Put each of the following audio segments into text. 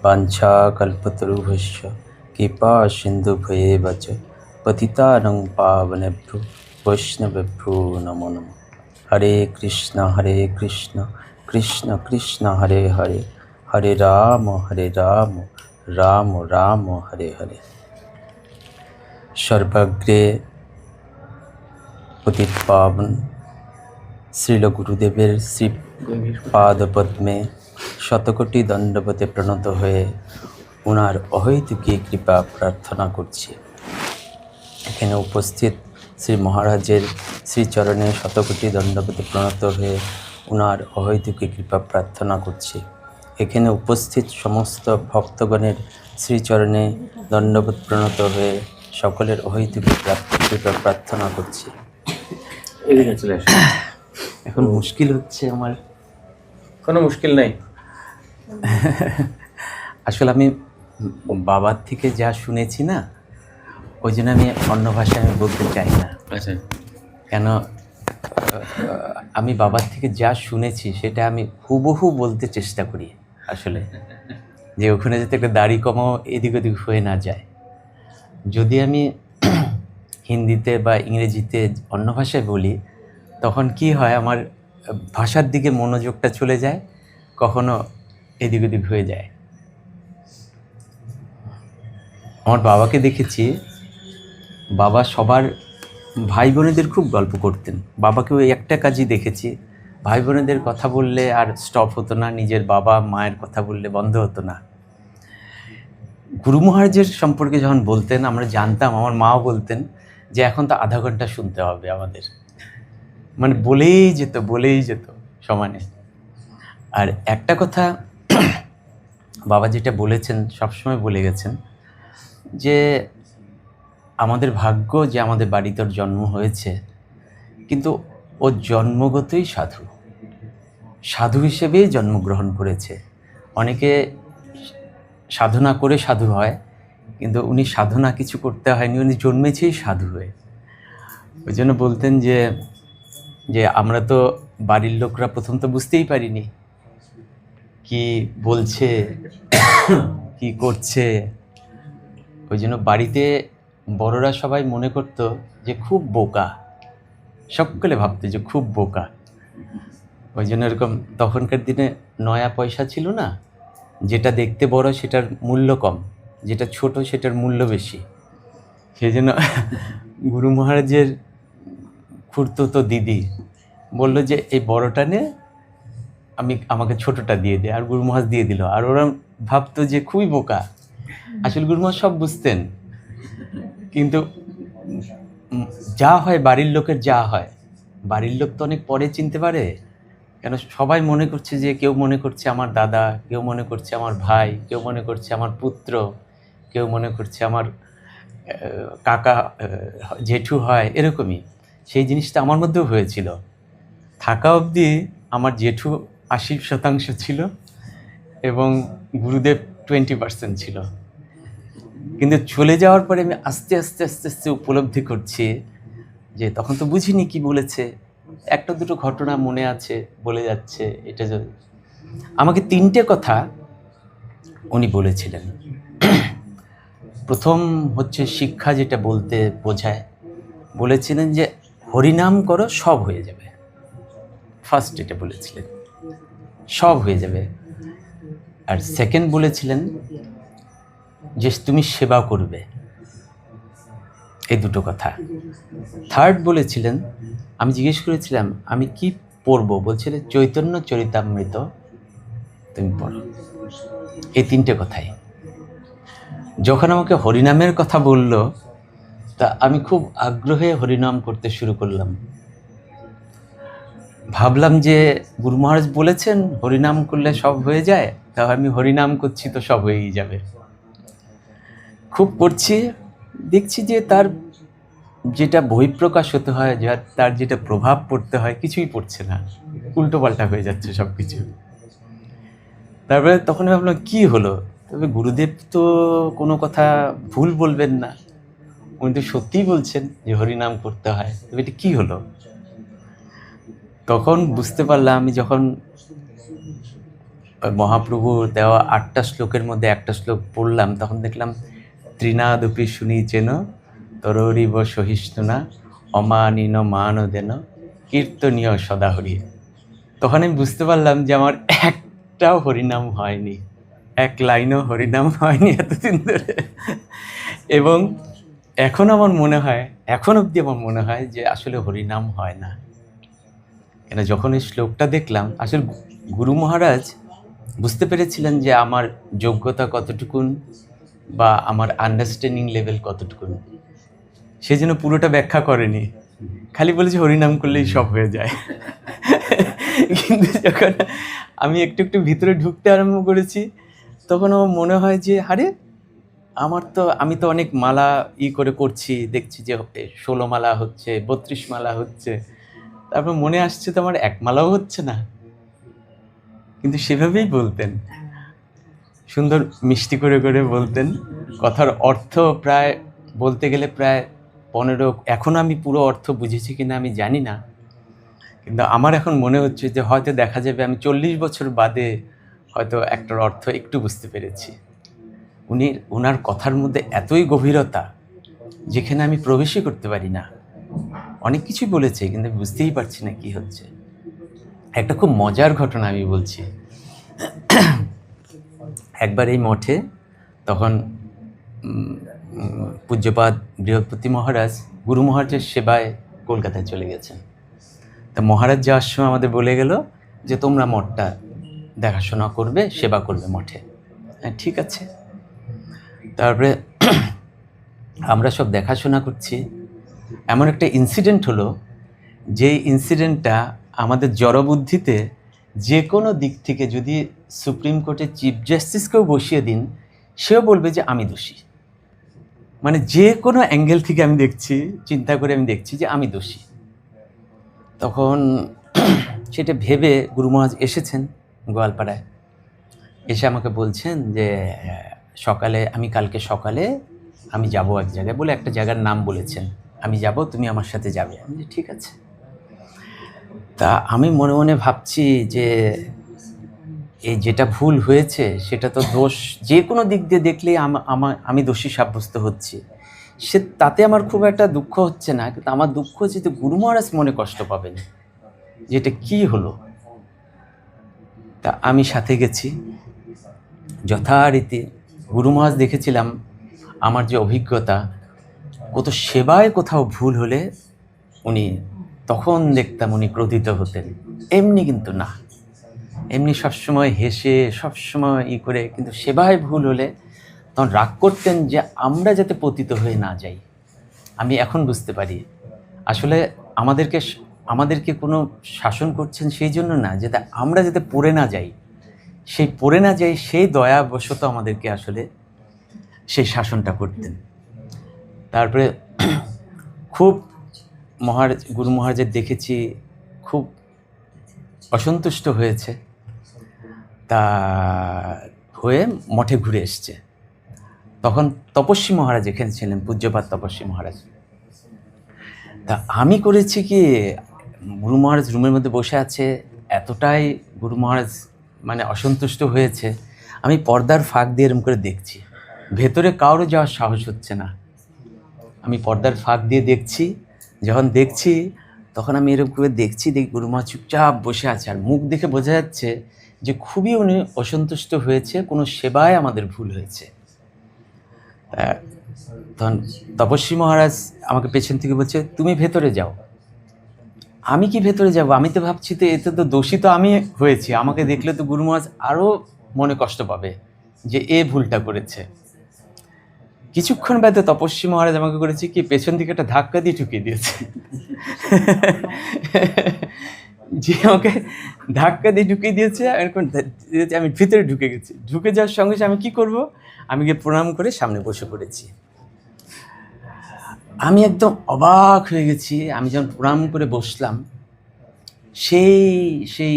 वाञ्छाकल्पतरुभ्यश्च कृपा सिन्धुभ्येव च पतितानं पावनेभ्यो वैष्णवेभ्यो नमो नमः। हरे कृष्ण कृष्ण कृष्ण हरे हरे, हरे राम राम राम हरे हरे। सर्वग्रे पतित पावन শ্রীল গুরুদেবের শ্রী পাদপদ্মে শতকোটি দণ্ডবতে প্রণত হয়ে ওনার অহৈতুকী কৃপা প্রার্থনা করছি। এখানে উপস্থিত শ্রী মহারাজের শ্রীচরণে শতকোটি দণ্ডবতে প্রণত হয়ে ওনার অহৈতুকী কৃপা প্রার্থনা করছি। এখানে উপস্থিত সমস্ত ভক্তগণের শ্রীচরণে দণ্ডবত প্রণত হয়ে সকলের অহৈতুকী কৃপা প্রার্থনা করছি। এখন মুশকিল হচ্ছে আমার। কোনো মুশকিল নাই। আসলে আমি বাবার থেকে যা শুনেছি না, ওই জন্য আমি অন্য ভাষায় আমি বলতে চাই না। আচ্ছা, কেন আমি বাবার থেকে যা শুনেছি সেটা আমি হুবহু বলতে চেষ্টা করি আসলে, যে ওখানে যাতে একটা দাড়ি কমাও এদিক ওদিক হয়ে না যায়। যদি আমি হিন্দিতে বা ইংরেজিতে অন্য ভাষায় বলি তখন কি হয়, আমার ভাষার দিকে মনোযোগটা চলে যায়, কখনো এদিক ওদিক হয়ে যায়। আমার বাবাকে দেখেছি, বাবা সবার ভাই বোনেদের খুব গল্প করতেন। বাবাকে ওই একটা কাজই দেখেছি, ভাই বোনেদের কথা বললে আর স্টপ হতো না, নিজের বাবা মায়ের কথা বললে বন্ধ হতো না। গুরু মহারাজের সম্পর্কে যখন বলতেন আমরা জানতাম, আমার মাও বলতেন যে এখন তো আধা ঘন্টা শুনতে হবে আমাদের, মানে বলেই যেত সমানে। আর একটা কথা বাবা যেটা বলেছেন, সবসময় বলে গেছেন, যে আমাদের ভাগ্য যে আমাদের বাড়িতে ওর জন্ম হয়েছে, কিন্তু ও জন্মগতই সাধু হিসেবেই জন্মগ্রহণ করেছে। অনেকে সাধনা করে সাধু হয়, কিন্তু উনি সাধনা কিছু করতে হয়নি, উনি জন্মেছেই সাধু হয়ে। ওই জন্য বলতেন যে আমরা তো বাড়ির লোকরা প্রথম তো বুঝতেই পারিনি কি বলছে কি করছে। ওই জন্য বাড়িতে বড়রা সবাই মনে করতো যে খুব বোকা, সকলে ভাবতো যে খুব বোকা। ওই জন্য এরকম তখনকার দিনে নয়া পয়সা ছিল না, যেটা দেখতে বড় সেটার মূল্য কম, যেটা ছোট সেটার মূল্য বেশি। সেই জন্য গুরু মহারাজের খুড়তুতো দিদি বললো যে এই বড়টা নে, আমাকে ছোটটা দিয়ে দে, আর গুরু মহারাজ দিয়ে দিল। আর ওরা ভাবতো যে খুবই বোকা, আসলে গুরু মহারাজ সব বুঝতেন। কিন্তু যা হয় বাড়ির লোকের, যা হয় বাড়ির লোক তো অনেক পরে চিনতে পারে। কেন সবাই মনে করছে যে, কেউ মনে করছে আমার দাদা, কেউ মনে করছে আমার ভাই, কেউ মনে করছে আমার পুত্র, কেউ মনে করছে আমার কাকা জেঠু হয়, এরকমই। সেই জিনিসটা আমার মধ্যেও হয়েছিল। থাকা অবধি আমার জেঠু 80% ছিল এবং গুরুদেব 20% ছিল। কিন্তু চলে যাওয়ার পরে আমি আস্তে আস্তে উপলব্ধি করছি যে তখন তো বুঝিনি কি বলেছে, একটা দুটো ঘটনা মনে আছে, বলে যাচ্ছে। এটা আমাকে 3টে কথা উনি বলেছিলেন। প্রথম হচ্ছে শিক্ষা, যেটা বলতে বোঝায়, বলেছিলেন যে হরিনাম করো সব হয়ে যাবে। ফার্স্ট এটা বলেছিলেন, সব হয়ে যাবে। আর সেকেন্ড বলেছিলেন যে তুমি সেবা করবে, এই দুটো কথা। থার্ড বলেছিলেন, আমি জিজ্ঞেস করেছিলাম আমি কি পড়বো, বলছিলেন চৈতন্য চরিতামৃত তুমি পড়ো। এই 3টে কথাই। যখন আমাকে হরিনামের কথা বলল, তা আমি খুব আগ্রহে হরিনাম করতে শুরু করলাম। ভাবলাম যে গুরু মহারাজ বলেছেন হরিনাম করলে সব হয়ে যায়, তা আমি হরিনাম করছি তো সব হয়েই যাবে। খুব করছি, দেখছি যে তার যেটা বহিঃপ্রকাশ হতে হয়, তার যেটা প্রভাব পড়তে হয়, কিছুই পড়ছে না, উল্টো পাল্টা হয়ে যাচ্ছে সব কিছু। তারপরে তখন ভাবলাম কি হলো, তবে গুরুদেব তো কোনো কথা ভুল বলবেন না, উনি তো সত্যিই বলছেন যে হরিনাম করতে হয়, তবে এটা কী হলো। তখন বুঝতে পারলাম, আমি যখন ওই মহাপ্রভুর দেওয়া 8টা শ্লোকের মধ্যে একটা শ্লোক পড়লাম, তখন দেখলাম ত্রিনাদপি শুনিচেন তররিব সহিষ্ণুনা অমানিন মানদেন কীর্তনীয় সদাহরি। তখন আমি বুঝতে পারলাম যে আমার একটাও হরিনাম হয়নি, এক লাইনও হরিনাম হয়নি এতদিন ধরে। এবং এখন আমার মনে হয়, এখন অবধি আমার মনে হয় যে আসলে হরিনাম হয় না। কেন যখন এই শ্লোকটা দেখলাম, আসলে গুরু মহারাজ বুঝতে পেরেছিলেন যে আমার যোগ্যতা কতটুকুন বা আমার আন্ডারস্ট্যান্ডিং লেভেল কতটুকুন। সেই জন্য পুরোটা ব্যাখ্যা করেনি, খালি বলেছে হরিনাম করলেই সব হয়ে যায়। কিন্তু যখন আমি একটু একটু ভিতরে ঢুকতে আরম্ভ করেছি, তখন আমার মনে হয় যে আরে আমি তো অনেক মালা করে করছি, দেখছি যে 16 মালা হচ্ছে, 32 মালা হচ্ছে, তারপর মনে আসছে তো আমার এক মালাও হচ্ছে না। কিন্তু সেভাবেই বলতেন, সুন্দর মিষ্টি করে করে বলতেন। কথার অর্থ প্রায় বলতে গেলে প্রায় 15, এখন আমি পুরো অর্থ বুঝেছি কিনা আমি জানি না, কিন্তু আমার এখন মনে হচ্ছে যে হয়তো দেখা যাবে আমি 40 বছর বাদে হয়তো একটার অর্থ একটু বুঝতে পেরেছি। ওনার কথার মধ্যে এতই গভীরতা যেখানে আমি প্রবেশই করতে পারি না। অনেক কিছুই বলেছে কিন্তু বুঝতেই পারছি না কি হচ্ছে। একটা খুব মজার ঘটনা আমি বলছি। একবার এই মঠে তখন পূজ্যপাদ বৃহস্পতি মহারাজ গুরু মহারাজের সেবায় কলকাতায় চলে গেছেন। তা মহারাজ যাওয়ার সময় আমাদের বলে গেল যে তোমরা মঠটা দেখাশোনা করবে, সেবা করবে মঠে। হ্যাঁ, ঠিক আছে। তারপরে আমরা সব দেখাশোনা করছি। এমন একটা ইনসিডেন্ট হলো, যে ইনসিডেন্টটা আমাদের জড়বুদ্ধিতে যে কোনো দিক থেকে যদি সুপ্রিম কোর্টের চিফ জাস্টিসকেও বসিয়ে দিন, সেও বলবে যে আমি দোষী। মানে যে কোনো অ্যাঙ্গেল থেকে আমি দেখছি, চিন্তা করে আমি দেখছি যে আমি দোষী। তখন সেটা ভেবে গুরু মহারাজ এসেছেন গোয়ালপাড়ায়, এসে আমাকে বলছেন যে কালকে সকালে আমি যাব এক জায়গায়, বলে একটা জায়গার নাম বলেছেন, আমি যাব, তুমি আমার সাথে যাবে। আমি বলি ঠিক আছে। তা আমি মনে মনে ভাবছি যে এই যেটা ভুল হয়েছে সেটা তো দোষ যে কোনো দিক দিয়ে দেখলেই আমি দোষী সাব্যস্ত হচ্ছি, তাতে আমার খুব একটা দুঃখ হচ্ছে না। কিন্তু আমার দুঃখ হচ্ছে যে গুরু মহারাজ মনে কষ্ট পাবেন যে এটা কী হলো। তা আমি সাথে গেছি যথারীতি। গুরু মহারাজ দেখেছিলাম আমার যে অভিজ্ঞতা, কত সেবায় কোথাও ভুল হলে উনি তখন দেখতাম উনি ক্রোধিত হতেন, এমনি কিন্তু না, এমনি সবসময় হেসে সবসময় করে, কিন্তু সেবায় ভুল হলে তখন রাগ করতেন যে আমরা যাতে পতিত হয়ে না যাই। আমি এখন বুঝতে পারি আসলে আমাদেরকে কোনো শাসন করছেন সেই জন্য না, যাতে আমরা যাতে পড়ে না যাই, সেই দয়াবশত আমাদেরকে আসলে সেই শাসনটা করতেন। তারপরে খুব গুরু মহারাজের দেখেছি খুব অসন্তুষ্ট হয়েছে, তা হয়ে মঠে ঘুরে এসছে। তখন তপস্বী মহারাজ এখানে ছিলেন, পূজ্যপাদ তপস্বী মহারাজ। তা আমি করেছি কি, গুরু মহারাজ রুমের মধ্যে বসে আছে, এতটাই গুরু মহারাজ মানে অসন্তুষ্ট হয়েছে, আমি পর্দার ফাঁক দিয়ে এরকম করে দেখছি, ভেতরে কারো যাওয়ার সাহস হচ্ছে না। আমি পর্দার ফাঁক দিয়ে দেখছি, যখন দেখছি তখন আমি এরকম করে দেখি গুরু মহারাজ চুপচাপ বসে আছে, আর মুখ দেখে বোঝা যাচ্ছে যে খুবই উনি অসন্তুষ্ট হয়েছে, কোনো সেবায় আমাদের ভুল হয়েছে। তখন তপস্বী মহারাজ আমাকে পেছন থেকে বলছে তুমি ভেতরে যাও। আমি কি ভেতরে যাব? আমি তো ভাবছি তো এতে তো দোষী তো আমি হয়েছি, আমাকে দেখলে তো গুরু মহারাজ আরও মনে কষ্ট পাবে যে এ ভুলটা করেছে। কিছুক্ষণ বাদে তপস্বী মহারাজ আমাকে করেছে কি, পেছন দিকে একটা ধাক্কা দিয়ে ঢুকিয়ে দিয়েছে। যে আমাকে ধাক্কা দিয়ে ঢুকিয়ে দিয়েছে, আমি ভিতরে ঢুকে গেছি। ঢুকে যাওয়ার সঙ্গে সঙ্গে আমি কি করব, আমি গিয়ে প্রণাম করে সামনে বসে পড়েছি। আমি একদম অবাক হয়ে গেছি। আমি যখন প্রণাম করে বসলাম, সেই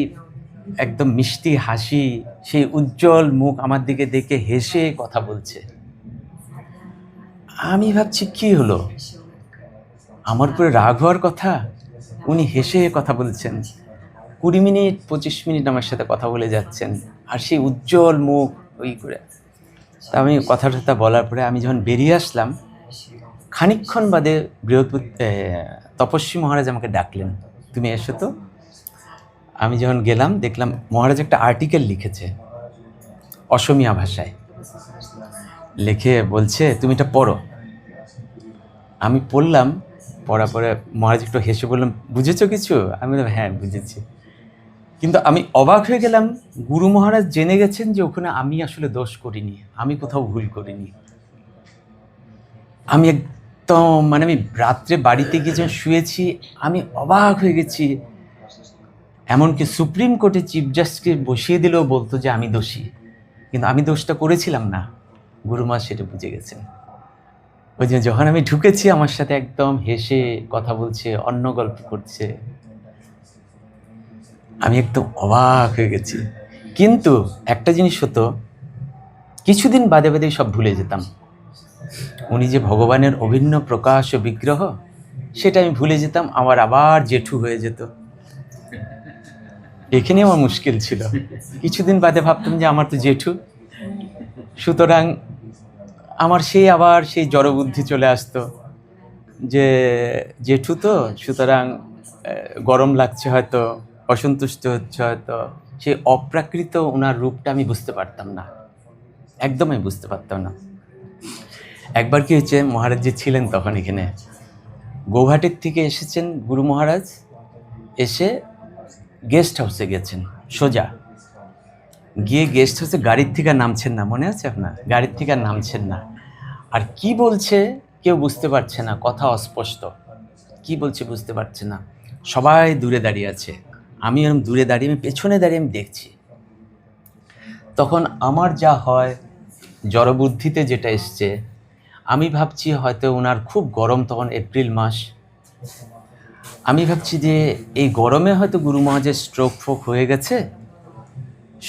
একদম মিষ্টি হাসি, সেই উজ্জ্বল মুখ আমার দিকে দেখে হেসে কথা বলছে। আমি ভাবছি কি হলো, আমার উপরে রাগ হওয়ার কথা, উনি হেসে কথা বলছেন। মিনিট 25 মিনিট আমার সাথে কথা বলে যাচ্ছেন, আর সেই উজ্জ্বল মুখ ওই করে। তা আমি কথাটা বলার পরে আমি যখন বেরিয়ে আসলাম, খানিকক্ষণ বাদে তপস্বী মহারাজ আমাকে ডাকলেন, তুমি এসো তো। আমি যখন গেলাম দেখলাম মহারাজ একটা আর্টিকেল লিখেছে অসমীয়া ভাষায়, লিখে বলছে তুমি এটা পড়ো। আমি পড়লাম, পড়ার পরে মহারাজ একটু হেসে বললাম, বুঝেছো কিছু? আমি বললাম হ্যাঁ বুঝেছি। কিন্তু আমি অবাক হয়ে গেলাম, গুরু মহারাজ জেনে গেছেন যে ওখানে আমি আসলে দোষ করিনি, আমি কোথাও ভুল করিনি। আমি একদম মানে আমি রাত্রে বাড়িতে গিয়ে যখন শুয়েছি আমি অবাক হয়ে গেছি। এমনকি সুপ্রিম কোর্টে চিফ জাস্টিসকে বসিয়ে দিলেও বলতো যে আমি দোষী, কিন্তু আমি দোষটা করেছিলাম না, গুরু মহারাজ সেটা বুঝে গেছেন। ওই যে যখন আমি ঢুকেছি আমার সাথে একদম হেসে কথা বলছে, অন্য গল্প করছে, আমি একদম অবাক হয়ে গেছি। কিন্তু একটা জিনিস হতো, কিছুদিন বাদে বাদে সব ভুলে যেতাম। উনি যে ভগবানের অভিন্ন প্রকাশ ও বিগ্রহ সেটা আমি ভুলে যেতাম, আমার আবার জেঠু হয়ে যেত। এখানে আমার মুশকিল ছিল, কিছুদিন বাদে ভাবতাম যে আমার তো জেঠু, সুতরাং আমার আবার সেই জড়বুদ্ধি চলে আসতো যে জেঠু তো, সুতরাং গরম লাগছে হয়তো, অসন্তুষ্ট হচ্ছে হয়তো। সেই অপ্রাকৃত ওনার রূপটা আমি বুঝতে পারতাম না, একদমই বুঝতে পারতাম না। একবার কি হয়েছে, মহারাজ যে ছিলেন তখন এখানে, গৌহাটির থেকে এসেছেন গুরু মহারাজ, এসে গেস্ট হাউসে গেছেন সোজা গিয়ে, গেস্ট হাউসে গাড়ির থেকে নামছেন না, মনে আছে আপনার? গাড়ির থেকে নামছেন না, আর কি বলছে কেউ বুঝতে পারছে না, কথা অস্পষ্ট, কি বলছে বুঝতে পারছে না। সবাই দূরে দাঁড়িয়ে আছে, আমি এরকম দূরে দাঁড়িয়ে, আমি পেছনে দাঁড়িয়ে আমি দেখছি। তখন আমার যা হয়, জড়বুদ্ধিতে যেটা এসছে, আমি ভাবছি হয়তো ওনার খুব গরম, তখন এপ্রিল মাস, আমি ভাবছি যে এই গরমে হয়তো গুরু মহারাজের স্ট্রোক ফোক হয়ে গেছে,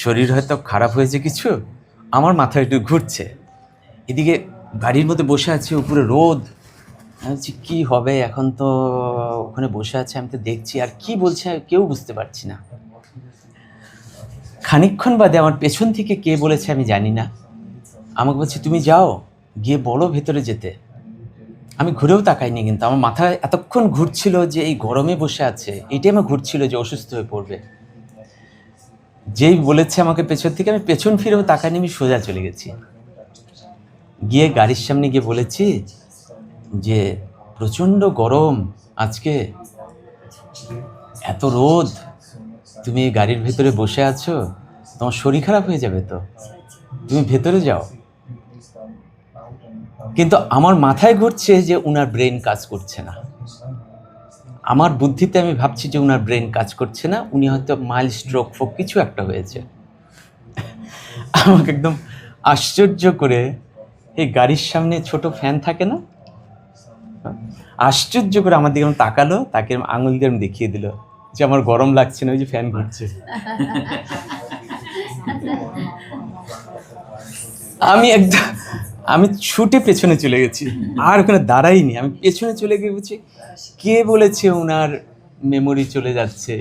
শরীর হয়তো খারাপ হয়েছে কিছু, আমার মাথা একটু ঘুরছে। এদিকে গাড়ির মধ্যে বসে আছে, উপরে রোদ, আমি বলছি কী হবে এখন, তো ওখানে বসে আছে, আমি তো দেখছি, আর কি বলছে কেউ বুঝতে পারছি না। খানিকক্ষণ বাদে আমার পেছন থেকে কে বলেছে আমি জানি না, আমাকে বলছে তুমি যাও গিয়ে বলো ভেতরে যেতে। আমি ঘুরেও তাকাইনি, কিন্তু আমার মাথায় এতক্ষণ ঘুরছিল যে এই গরমে বসে আছে, এইটাই আমার ঘুরছিল যে অসুস্থ হয়ে পড়বে। যেই বলেছে আমাকে পেছন থেকে, আমি পেছন ফিরেও তাকাইনি, আমি সোজা চলে গেছি। গিয়ে গাড়ির সামনে গিয়ে বলেছি যে প্রচণ্ড গরম আজকে, এত রোদ, তুমি গাড়ির ভেতরে বসে আছো, তোমার শরীর খারাপ হয়ে যাবে তো, তুমি ভেতরে যাও। কিন্তু আমার মাথায় ঘুরছে যে উনার ব্রেন কাজ করছে না, আমার বুদ্ধিতে আমি ভাবছি যে উনার ব্রেন কাজ করছে না, উনি হয়তো মাইল্ড স্ট্রোক ফোক কিছু একটা হয়েছে। আমাকে একদম আশ্চর্য করে, এই গাড়ির সামনে ছোট ফ্যান থাকে না, আশ্চর্য করে আমার দিকে তাকালো, তাকে আঙুল দিয়ে দেখিয়ে দিল যে আমার গরম লাগছে না, ওই যে ফ্যান ঘুরছে। আমি ছুটে পেছনে চলে গেছি, আর ওখানে দাঁড়াইনি, আমি পেছনে চলে গিয়ে বলছি কে বলেছে ওনার মেমোরি চলে যাচ্ছে,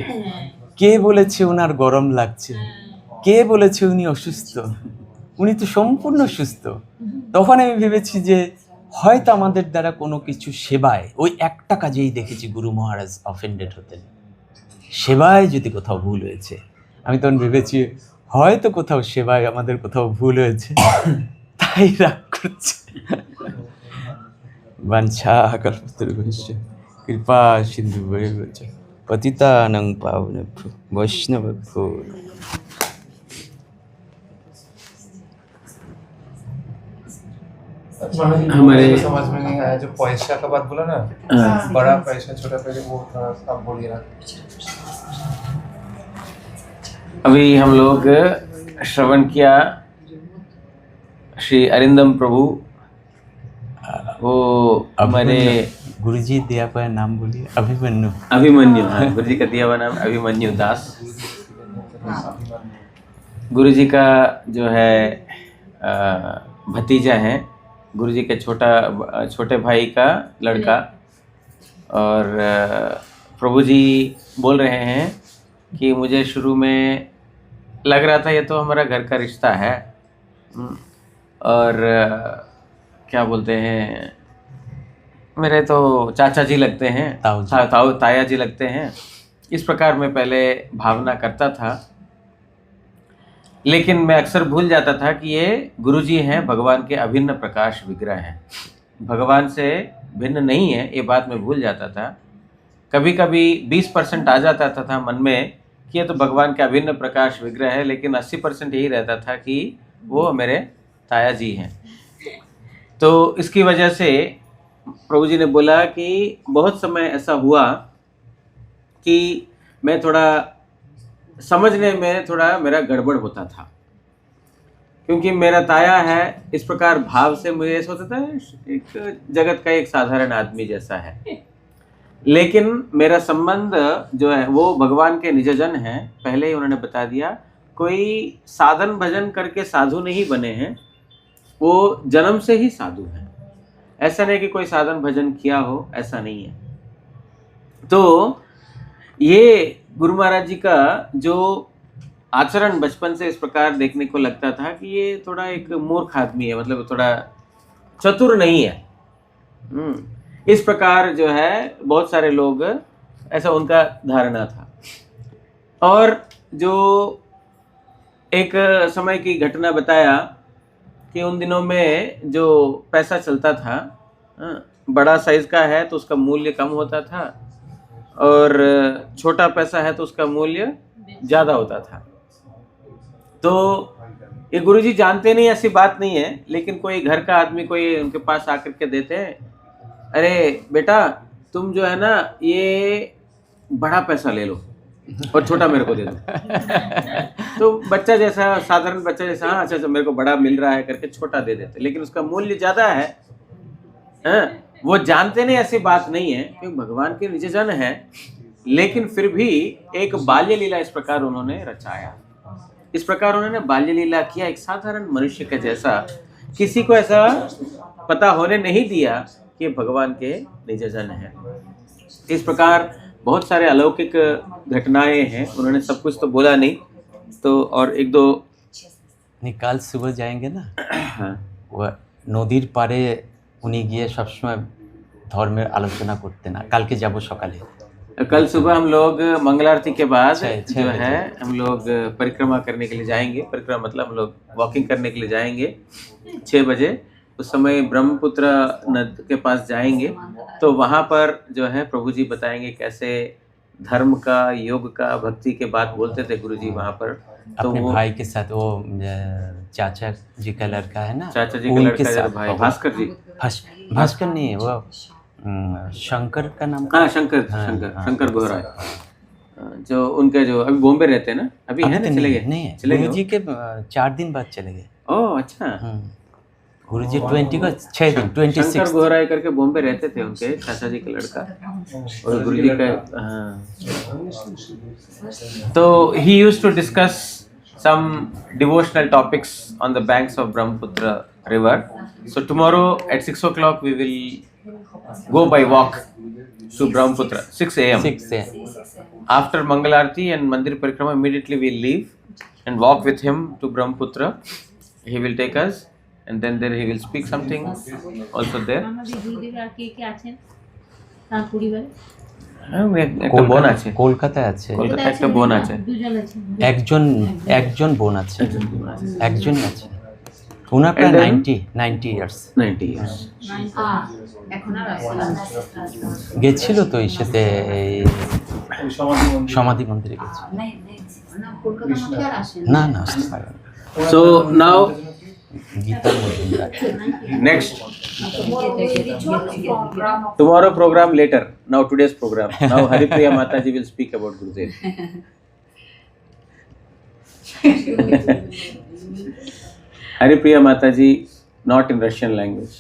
কে বলেছে ওনার গরম লাগছে, কে বলেছে উনি অসুস্থ, উনি তো সম্পূর্ণ সুস্থ। তখন আমি ভেবেছি যে হয়তো আমাদের দ্বারা কোনো কিছু সেবায়, ওই একটা কাজেই দেখেছি গুরু মহারাজ অফেন্ডেড হতেন, সেবায় যদি কোথাও ভুল হয়েছে। আমি তখন ভেবেছি হয়তো কোথাও সেবায় আমাদের কোথাও ভুল হয়েছে, তাই রাগ করছে। বাঞ্ছা কল্পতরুভ্যশ্চ কৃপা সিন্ধুভ্যেব চ পতিতানাং পাবনেভ্যো বৈষ্ণবেভ্যো। हमारे समझ में नहीं आया जो पैसा का बात बोला ना, बड़ा पैसा छोटा पैसा वो थोड़ा आप बोलिए ना। अभी हम लोग श्रवण किया श्री अरिंदम प्रभु, वो हमारे गुरुजी दिया हुआ नाम बोलिए, अभिमन्यु। अभिमन्यु, हाँ, गुरु जी का दिया हुआ नाम अभिमन्यु दास। गुरु जी का जो है भतीजा है, गुरु जी के छोटे भाई का लड़का। और प्रभु जी बोल रहे हैं कि मुझे शुरू में लग रहा था ये तो हमारा घर का रिश्ता है। और क्या बोलते हैं, मेरे तो चाचा जी लगते हैं, ताया जी लगते हैं, इस प्रकार मैं पहले भावना करता था। लेकिन मैं अक्सर भूल जाता था कि ये गुरुजी हैं, भगवान के अभिन्न प्रकाश विग्रह हैं, भगवान से भिन्न नहीं है, ये बात मैं भूल जाता था। कभी कभी 20% आ जाता था मन में कि ये तो भगवान के अभिन्न प्रकाश विग्रह है, लेकिन 80% यही रहता था कि वो मेरे ताया जी हैं। तो इसकी वजह से प्रभु जी ने बोला कि बहुत समय ऐसा हुआ कि मैं थोड़ा समझने में थोड़ा मेरा गड़बड़ होता था, क्योंकि मेरा ताया है इस प्रकार भाव से मुझे सोचता था एक जगत का एक साधारण आदमी जैसा है, लेकिन मेरा संबंध जो है वो भगवान के निजजन हैं। पहले ही उन्होंने बता दिया, कोई साधन भजन करके साधु नहीं बने हैं, वो जन्म से ही साधु हैं। ऐसा नहीं कि कोई साधन भजन किया हो, ऐसा नहीं है। तो ये गुरु महाराज जी का जो आचरण बचपन से इस प्रकार देखने को लगता था कि ये थोड़ा एक मूर्ख आदमी है, मतलब थोड़ा चतुर नहीं है। इस प्रकार जो है बहुत सारे लोग, ऐसा उनका धारणा था। और जो एक समय की घटना बताया कि उन दिनों में जो पैसा चलता था, बड़ा साइज का है तो उसका मूल्य कम होता था, और छोटा पैसा है तो उसका मूल्य ज़्यादा होता था। तो ये गुरुजी जानते नहीं, ऐसी बात नहीं है, लेकिन कोई घर का आदमी कोई उनके पास आकर के देते हैं, अरे बेटा तुम जो है ना ये बड़ा पैसा ले लो और छोटा मेरे को दे दो। तो बच्चा जैसा, साधारण बच्चा जैसा, हाँ अच्छा मेरे को बड़ा मिल रहा है करके छोटा दे देते, लेकिन उसका मूल्य ज़्यादा है। वो जानते नहीं, ऐसी बात नहीं है, क्योंकि भगवान के निजजन है, लेकिन फिर भी एक बाल्य लीला इस प्रकार उन्होंने रचाया। इस प्रकार उन्होंने बाल्य लीला किया, एक साधारण मनुष्य के जैसा, किसी को ऐसा पता होने नहीं दिया कि भगवान के निजजन है। इस प्रकार बहुत सारे अलौकिक घटनाएं हैं, उन्होंने सब कुछ तो बोला नहीं, तो और एक दो निकाल सुबह जाएंगे ना। हाँ। वो नदीर पारे उन्हीं गए सब समय धर्मेर आलोचना करते ना। कल के जाबो सकाले, कल सुबह हम लोग मंगल आरती के बाद छः जो है हम लोग परिक्रमा करने के लिए जाएंगे। परिक्रमा मतलब हम लोग वॉकिंग करने के लिए जाएंगे 6 बजे। उस समय ब्रह्मपुत्र नदी के पास जाएंगे, तो वहाँ पर जो है प्रभु जी बताएंगे कैसे धर्म का, योग का, भक्ति के बात बोलते थे गुरु जी वहाँ पर। तो अपने वो भाई के साथ, वो चाचा जी का लड़का है ना, चाचा जी का लड़का जो भाई भास्कर जी, भास्कर नहीं है वो, शंकर का नाम, हाँ शंकर गोहरा, जो उनके जो अभी बॉम्बे रहते हैं ना, अभी है ना, चले गए? नहीं, चले गुरु जी के 4 दिन बाद चले गए। ओह अच्छा। गुरु जी 20 को 6 दिन 26 शंकर गोहरा करके बॉम्बे रहते थे, उनके चाचा जी का लड़का, और गुरु जी का। तो he used to discuss some devotional topics on the banks of Brahmaputra river. So tomorrow at 6 o'clock we will go by walk to Brahmaputra, 6 a.m. 6 a.m. After Mangal Aarti and Mandir Parikrama, immediately we leave and walk with him to Brahmaputra. He will take us, and then there he will speak something also there. একটা বোন আছে কলকাতায় আছে, কলকাতায় একটা বোন আছে, একজন বোন আছে, একজন আছে, ওনার প্রায় 90 ইয়ার্স। গেছিল তো এই সাথে সমাধি মন্দিরে গেছে, না না আসতে পারে না। So now Gita Majumdar. next tomorrow program later, now today's program. Now Haripriya Mataji will speak about Gurudev. Haripriya Mataji, not in Russian language,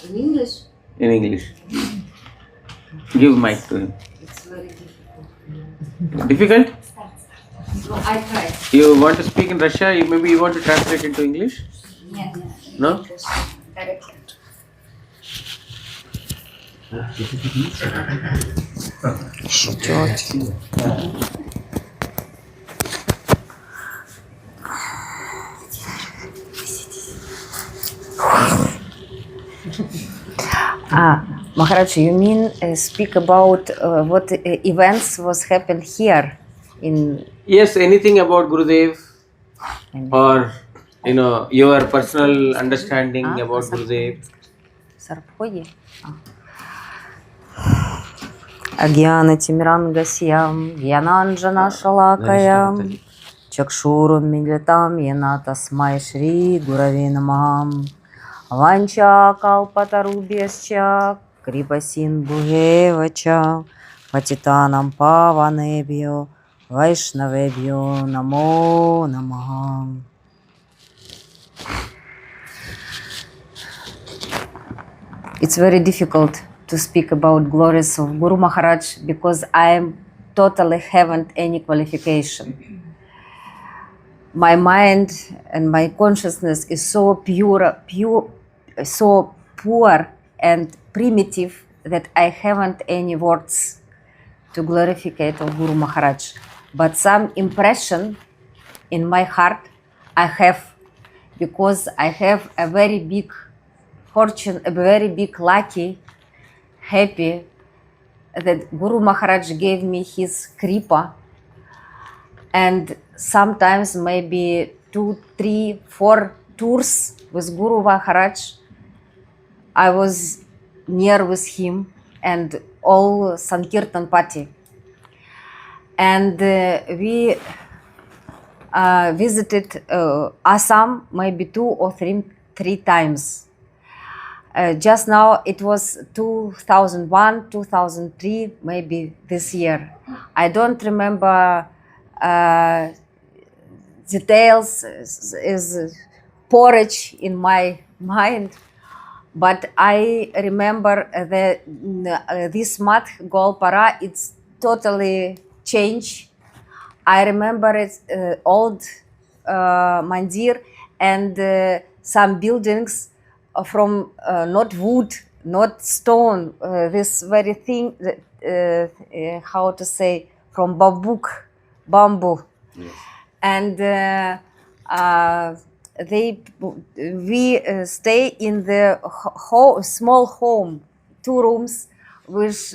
In English. in English. Give mic to him. It's very difficult. Difficult? No, I tried. You want to speak in Russia? Maybe you want to translate into English? Yeah. No? Correct. Maharaj, you mean speak about what events was happened here in Yes, anything about Gurudev or your personal understanding about Gurudev. Sarphogi? Agyanatimirangasiam, Gyananjana Shalakayam, Chakshurum Militam, Yanata Smai Sree, Gurave Namam, Vancha Kalpatarubhyascha, Kripasin Bhugevacha, Patitanam Pavanebhyo, Vaishnavebhyo Namo Namaha. It's very difficult to speak about glories of Guru Maharaj because I totally haven't any qualification. My mind and my consciousness is so so poor and primitive that I haven't any words to glorify of Guru Maharaj. But some impression in my heart I have, because I have a very big fortune, a very big lucky, happy that Guru Maharaj gave me his kripa, and sometimes maybe 2, 3, 4 tours with Guru Maharaj. I was near with him and all Sankirtan party. And we visited Assam maybe 2 or 3 times. Just now it was 2001, 2003, maybe this year. I don't remember details, is porridge in my mind, but I remember that this math Golpara, it's totally changed. I remember it's old mandir and some buildings from not wood, not stone, this very thing, how to say, from bamboo. Yes. And we stay in the small home, 2 rooms with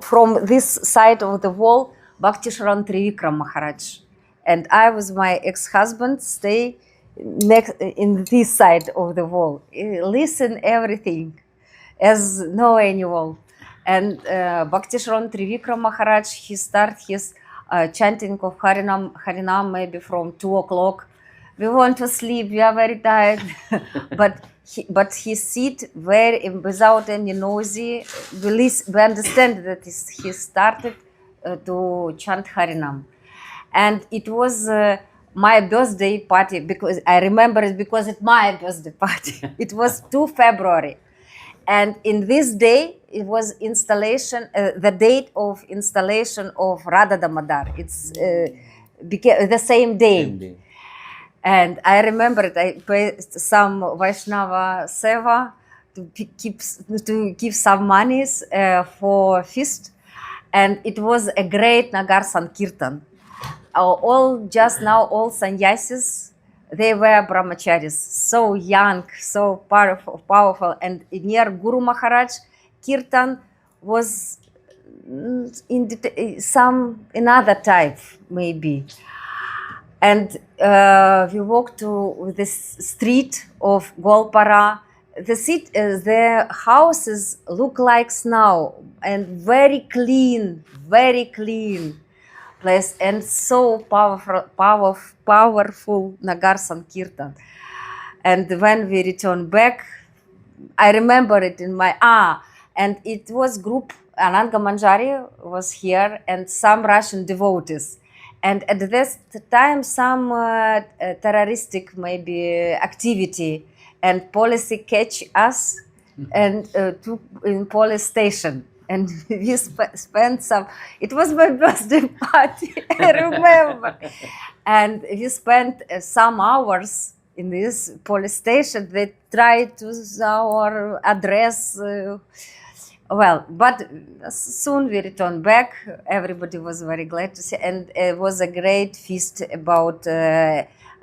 from this side of the wall, Bhakti Sharan Trivikram Maharaj. And I with my ex-husband stay next in this side of the wall. Listen everything as no annual. And Bhakti Sharan Trivikram Maharaj, he start his chanting of Harinam maybe from 2 o'clock. We want to sleep, we are very tired. but he sit very without any noisy. We understand that he started to chant Harinam. And it was my birthday party, because I remember it because it's my birthday party. It was 2 February. And in this day, it was installation, the date of installation of Radha Damodar. It's the same day. And I remember it, I paid some Vaishnava seva to give some monies for feast. And it was a great Nagar Sankirtan. All sannyasis, they were brahmacharis, so young, so powerful. And near Guru Maharaj, Kirtan was some another type, maybe. And we walked to this street of Golpara. The houses look like snow and very clean place, and so powerful Nagar Sankirtan. And when we returned back, I remember it in my and it was group. Ananga Manjari was here and some Russian devotees. And at this time, some terroristic maybe activity and police catch us and took in police station. And we spent some, it was my birthday party, I remember. And we spent some hours in this police station. They tried to use our address. But soon we returned back. Everybody was very glad to see. And it was a great feast about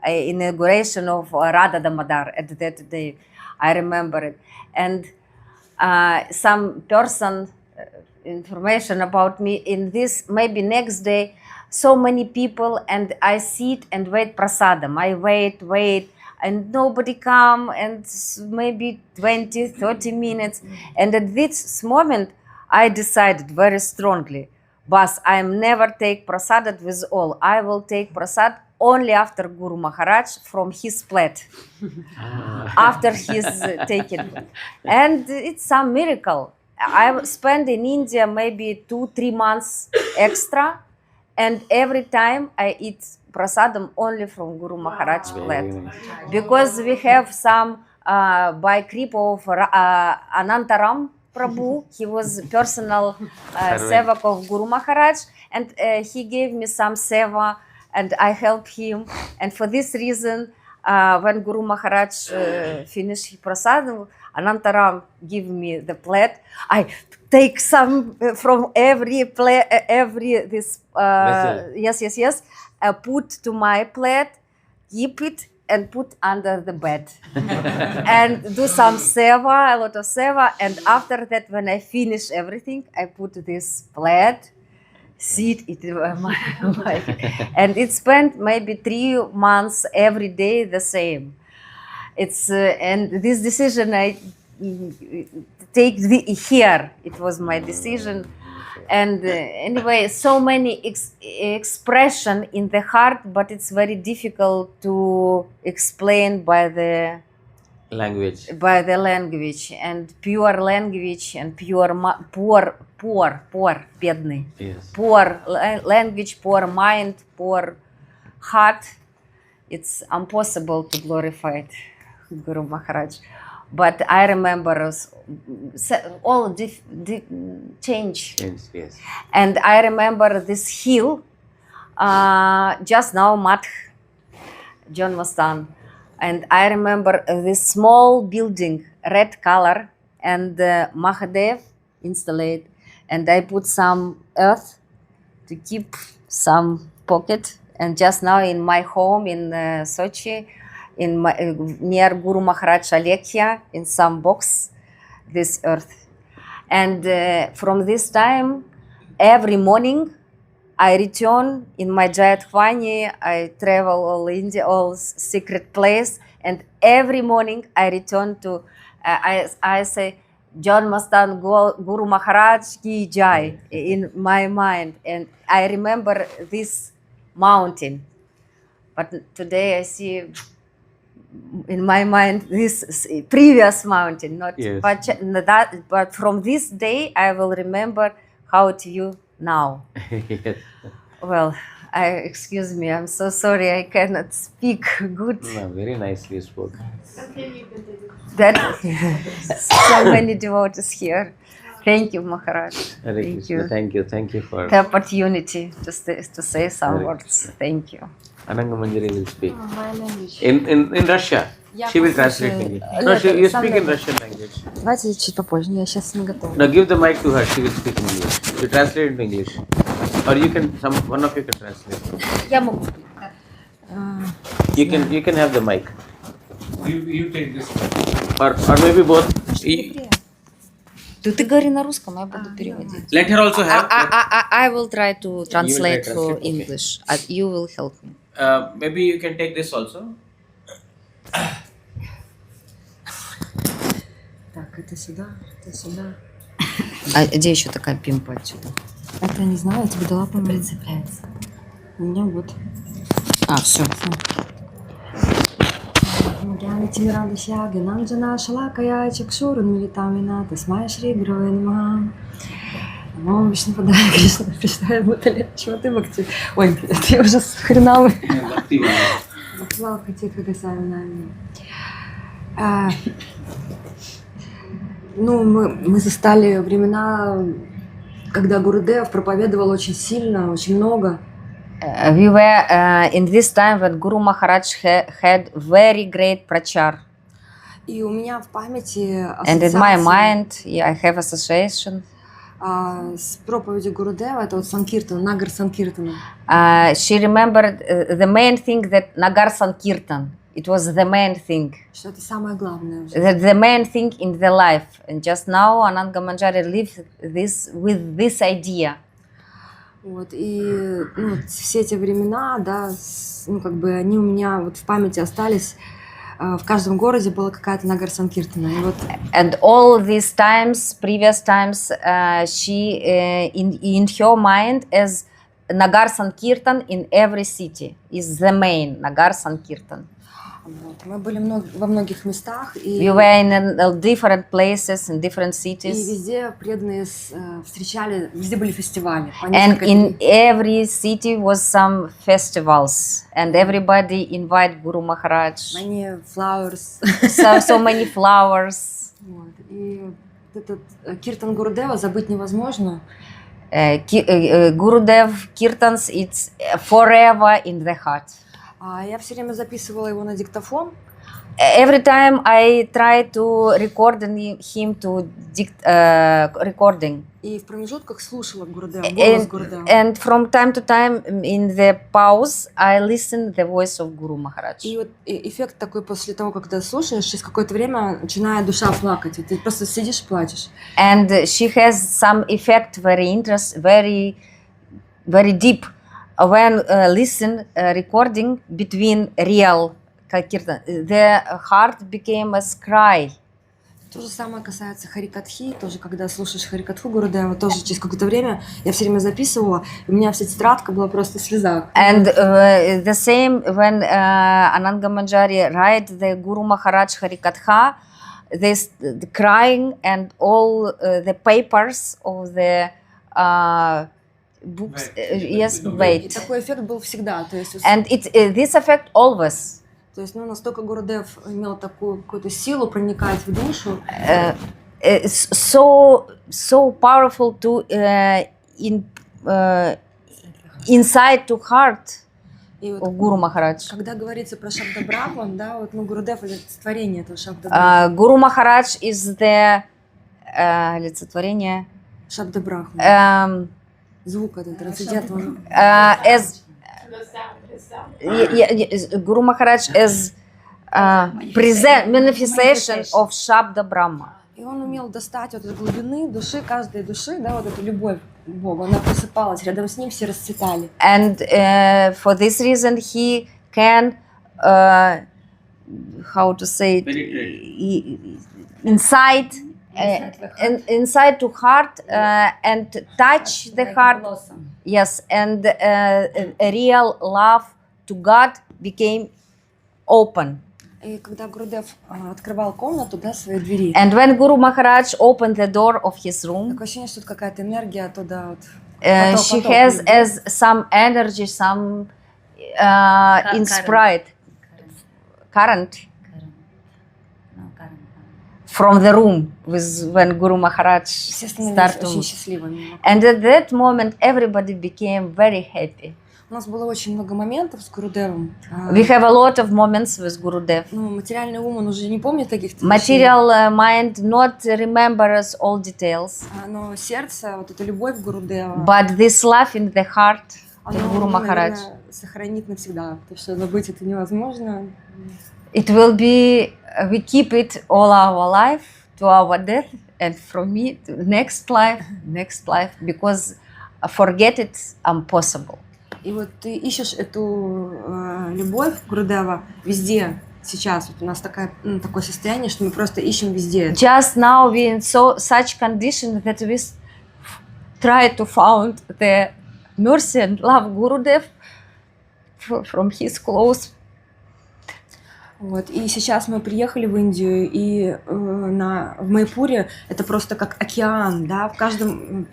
inauguration of Radha Damodar at that day. I remember it. And some person information about me in this, maybe next day, so many people, and I sit and wait prasadam. I wait, and nobody come, and maybe 20, 30 minutes. And at this moment, I decided very strongly, Bas, I am never take prasadam with all. I will take prasad only after Guru Maharaj from his plate. After his taking. And it's some miracle. I spent in India maybe 2-3 months extra, and every time I eat prasadam only from Guru Maharaj plate. Because we have some by kripa of Anantaram Prabhu, he was personal sevak of Guru Maharaj, and he gave me some seva, and I helped him. And for this reason, when Guru Maharaj finished prasadam, Anantaram give me the plate. I take some from every plate, this yes, put to my plate, keep it, and put under the bed, and do some seva, a lot of seva. And after that, when I finish everything, I put this plate, sit it, and it spent maybe 3 months every day the same. It's and this decision I take here. It was my decision, and anyway, so many expression in the heart, but it's very difficult to explain by the language. And pure language and poor, бедный. Yes. Poor language, poor mind, poor heart. It's impossible to glorify it, Guru Maharaj. But I remember all change. Yes. And I remember this hill, just now, Madh, John Mastan. And I remember this small building, red color, and Mahadev installed. And I put some earth to keep some pocket. And just now in my home in Sochi, near Guru Maharaj Alekhya, in some box, this earth. And from this time, every morning, I return in my Jayadhvani, I travel all India, all secret place, and every morning I return to, I say, John Mastan Guru Maharaj Ki Jai in my mind, and I remember this mountain. But today I see in my mind this previous mountain, not Yes. but from this day I will remember how to you now. Yes. Well, excuse me, I'm so sorry I cannot speak good. No, very nicely spoken. That so many devotees here. Thank you, Maharaj. Hare Thank Krishna. you. Thank you for The opportunity to say some Hare words. Thank you. Ananga Manjari will speak. My language. In Russia. She will translate in English. No, you speak in Russian language. Давайте чуть попозже, я сейчас не готова. Now give the mic to her. She will speak in English. You translate into English, or you can. One of you can translate. Я могу. You can have the mic, You take this. or maybe both. Ты говори на русском, я буду переводить. Let her also have. I will try to translate translate, for okay. English. You will help me. Maybe you can take this also. Так, это сюда, это сюда. А где еще такая пимпа отсюда? Это не знаю, я тебе дала, по-моему, цепляется. У меня вот. Все. Гьяна Тимирада Сяга, Нанджана Шалакая, Чакшурун Милитамина, Тасмая Шри Гуру Нама. О, Вишну Падая Кришна, Пришная Бутале, чего ты бхакти? Ой, ты уже хреновый. Слава Хати Хагасами. Ну, мы застали времена, когда Гурудев проповедовал очень сильно, очень много. We were in this time when Guru Maharaj had very great prachar. И у меня в памяти And in my mind, I have association. с проповедью Гурудева, это вот Санкиртан, Нагар Санкиртана. She remembered the main thing that Nagar Sankirtan. It was the main thing. Что это самое главное уже. The main thing in the life. And just now Ananga Manjari lived this with this idea. Вот, и ну, вот все эти времена, да, ну, как бы они у меня вот в памяти остались. В каждом городе была какая-то Нагар Санкиртана. И вот And all these times, previous times, she in her mind as Nagar Sankirtan in every city is the main Nagar Sankirtan. вот, мы были во многих местах, и We were in different places, in different и cities, везде преданные встречали, везде были фестивали. По and несколько in дней. every city was some festivals, and everybody invite Guru Maharaj. Many flowers. So many flowers. Вот, и этот Киртан Гурудева забыть невозможно. Gurudev Kirtans, it's forever in the heart. Я все время записывала его на диктофон. Every time I try to record him to recording. И в промежутках слушала Гурудева, голос Гурудева. And from time to time in the pause I listen the voice of Guru Maharaj. И вот эффект такой после того, как ты слушаешь, через какое-то время начинает душа плакать. Вот ты просто сидишь и плачешь. And she has some effect very deep when listen recording between real kirtan. The heart became a cry. То же самое касается Харикатхи, тоже когда слушаешь Харикатху Гурудева, тоже через какое-то время я все время записывала, и у меня вся тетрадка была просто в слезах. And the same when Ananga Manjari write the Guru Maharaj Harikatha, this the crying and all the papers of the books, yes, И wait. такой эффект был всегда. То есть, And this effect always. то есть, ну, настолько Гурудев имел такую какую-то силу проникать в душу. It's so powerful to inside to heart И вот, of Guru Maharaj. когда говорится про Шабда Брахман, да, вот, ну, Гурудев олицетворение этого Шабда Брахман. Guru Maharaj is the олицетворение. Шабда Брахман. Звук этот, трансцендентный. As Guru Maharaj is present manifestation of Shabda Brahma. И он умел достать вот из глубины души, каждой души, да, вот эту любовь к Богу. Она просыпалась, рядом с ним все расцветали. And for this reason he can how to say it, inside inside to heart and touch the heart. Yes, and a real love to God became open. И когда Гурудев открывал комнату, да, свои двери, And when Guru Maharaj opened the door of his room, такое ощущение, что тут какая-то энергия оттуда вот. she has as some energy, some inspired current from the room with when Guru Maharaj Все становились очень started. счастливыми. And at that moment, everybody became very happy. У нас было очень много моментов с Гурудевом. We have a lot of moments with Gurudev. Ну, материальный ум, он уже не помнит таких-то вещей. Material mind not remembers all details, Но сердце, вот эта любовь Гурудева, but this love in the heart of оно, Guru ну, Maharaj, наверное, сохранит навсегда, потому что забыть это невозможно. it will be, we keep it all our life to our death, and from me to next life, because forget it impossible. И вот ты ищешь эту любовь Гурудева везде сейчас. Вот у нас такое состояние, что мы просто ищем везде. Just now we in such condition that we try to find the mercy and love Gurudev from his clothes. Вот. И сейчас мы приехали в Индию, и в Майпуре это просто как океан, да, в каждом...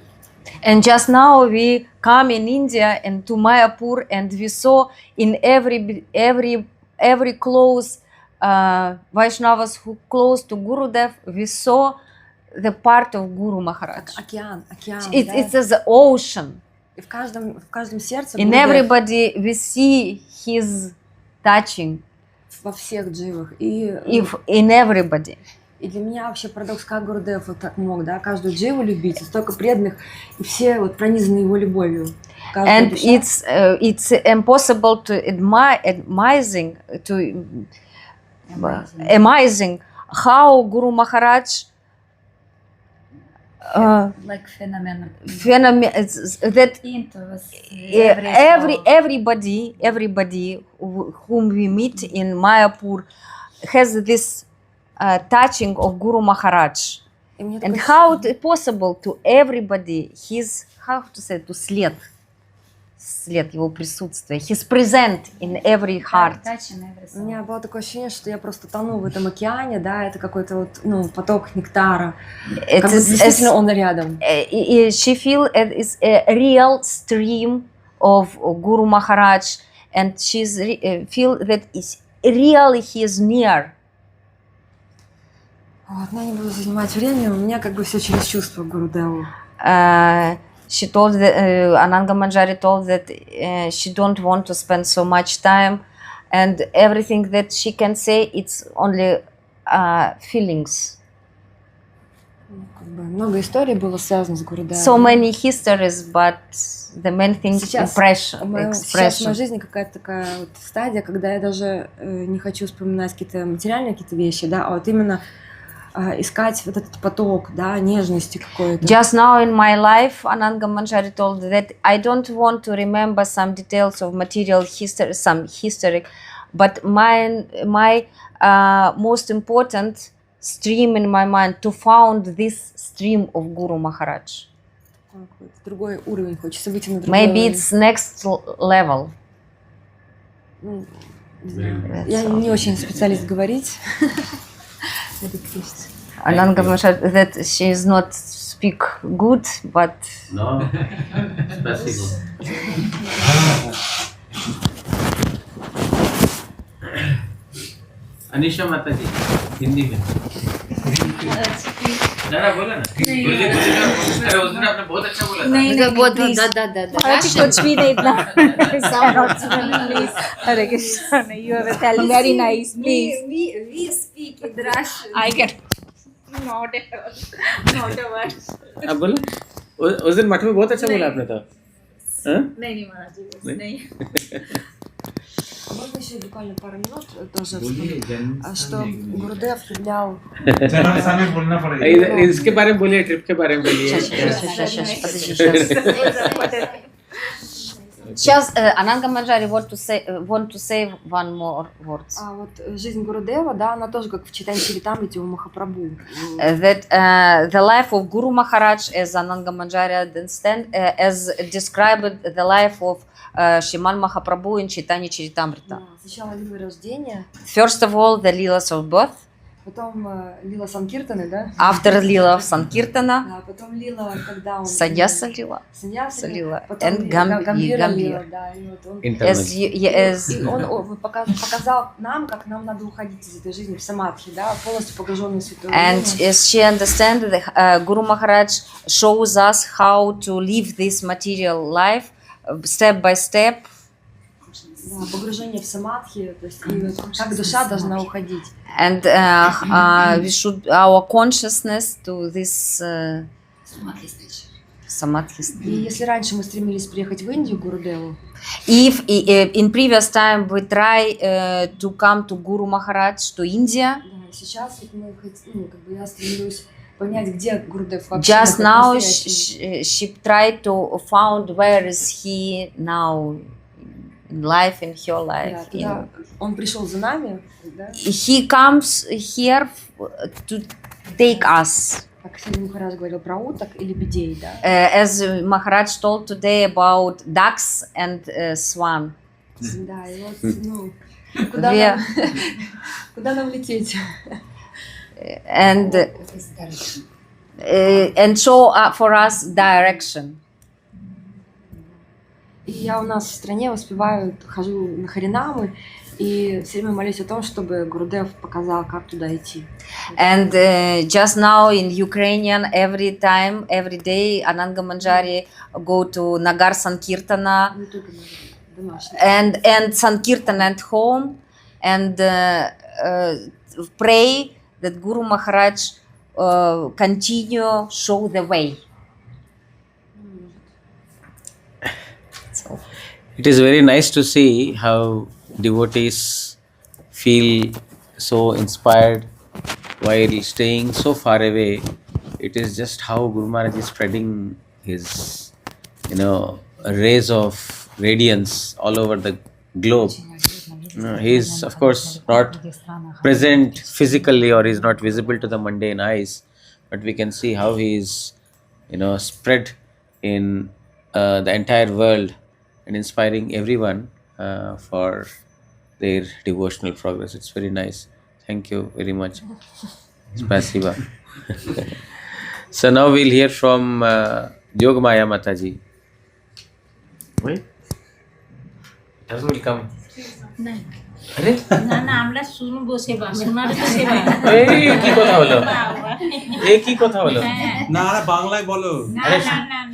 And just now we come in India and to Mayapur, and we saw in every close Vaishnavas who close to Gurudev, we saw the part of Guru Maharaj. Океан, It's as the ocean. И в каждом сердце In Гурудев, everybody we see his touching. во всех дживах. И In everybody. И для меня вообще парадокс, как Гурудев вот так мог, да, каждую дживу любить, и столько преданных, и все вот пронизаны его любовью. Каждая And душа. it's impossible to amazing how Guru Maharaj Like phenomenon. that Into was everybody whom we meet in Mayapur has this touching of Guru Maharaj. И мне And такое how it possible to everybody his, how to say, to след его присутствия, his present in every heart. touch and every У soul. меня было такое ощущение, что я просто тону в этом океане, да, это какой-то вот, ну, поток нектара. It Как будто is, действительно он рядом. she feel it is a real stream of Guru Maharaj, and she's feel that is really he is near. Вот, но я не буду занимать время, у меня как бы все через чувства к Гурудеву. She told Ananga Manjari told that she don't want to spend so much time, and everything that she can say it's only feelings. Как бы много историй было связано с Гурудевом. So many histories, but the main thing Сейчас impression, Сейчас в моей expression. жизни какая-то такая вот стадия, когда я даже не хочу вспоминать какие-то материальные какие-то вещи, да, а вот именно искать вот этот поток, да, нежности какой-то. Just now in my life, Ananga Manjari told that I don't want to remember some details of material history, some history, but my most important stream in my mind to found this stream of Guru Maharaj. Какой-то другой уровень, хочется выйти на другой Maybe уровень. it's next level. Ну, не знаю. Я не очень специалист говорить. Ananga Manjari that she is not speak good, but No. Спасибо. Anisha माता जी हिंदी में जरा बोला ना गुरुजी अरे उस दिन आपने बहुत अच्छा बोला था Да. Marathi coach me nahi na. Hare Krishna, you are telling very nice, please. We speak in Russian. I can. Not a word. आप बोलो उस दिन मठ में बहुत अच्छा बोला आपने तो हाँ? नहीं महाराज जी नहीं. Можно еще буквально пару минут тоже вспомнить, что Гурудев являл... चलो सामने बोलना पड़ेगा इसके बारे में बोलिए ट्रिप के बारे में बोलिए Сейчас Ananga Manjari want to say one more words. А вот жизнь Гурудева, да, она тоже как в Чайтанье Чаритамрите у Махапрабху. That the life of Guru Maharaj, as Ananga Manjari understand, as described the life of Shriman Mahaprabhu in Chaitanya Charitamrita. Да, сначала лила рождения, First of all, the Leelas of birth, потом лила Санкиртаны, да? after Leela of Sankirtana, Да, потом лила, когда он... Sannyasa Leela, Саньяса Лила, потом and Гамбира Gambhira. лила, да, и вот он... As И он показал нам, как нам надо уходить из этой жизни в самадхи, да, полностью погруженный в святое And время. as she understands, Guru Maharaj shows us how to live this material life step by step, Да, погружение в самадхи, то есть и вот как душа должна уходить. and we should our consciousness to this samadhi И state. если раньше мы стремились приехать в Индию к Гурудеву, If in previous time we try to come to Guru Maharaj to India, да, сейчас вот мы ну, как бы я стремлюсь понять, где Гурудев вообще. just now настоящий. she tried to found where is he now in life, in her life. Да, туда он пришел за нами, да, He comes here to take us. как сегодня Махарадж говорил про уток и лебедей, да. As Maharaj told today about ducks and swan. Да, и вот, ну, Where- куда нам лететь? and show for us direction. И я у нас в стране успеваю, хожу на харинамы, и все время молюсь о том, чтобы Гурудев показал, как туда идти. And just now in Ukrainian, every time, every day, Ananga Manjari go to Nagar Sankirtana Не только домашний. and Sankirtan at home and pray that Guru Maharaj continue show the way. So, It is very nice to see how devotees feel so inspired while staying so far away. It is just how Guru Maharaj is spreading his, rays of radiance all over the globe. He is, of course, not present physically or is not visible to the mundane eyes, but we can see how he is, spread in the entire world and inspiring everyone for their devotional progress. It's very nice. Thank you very much. Spasiba. So now we'll hear from Yogamaya Mataji. Wait. Doesn't will come. আরে না না আমরা শুনবো সেবা শোনার তো সেবা এই কি কথা হলো এই কি কথা হলো না না বাংলায় বলো আরে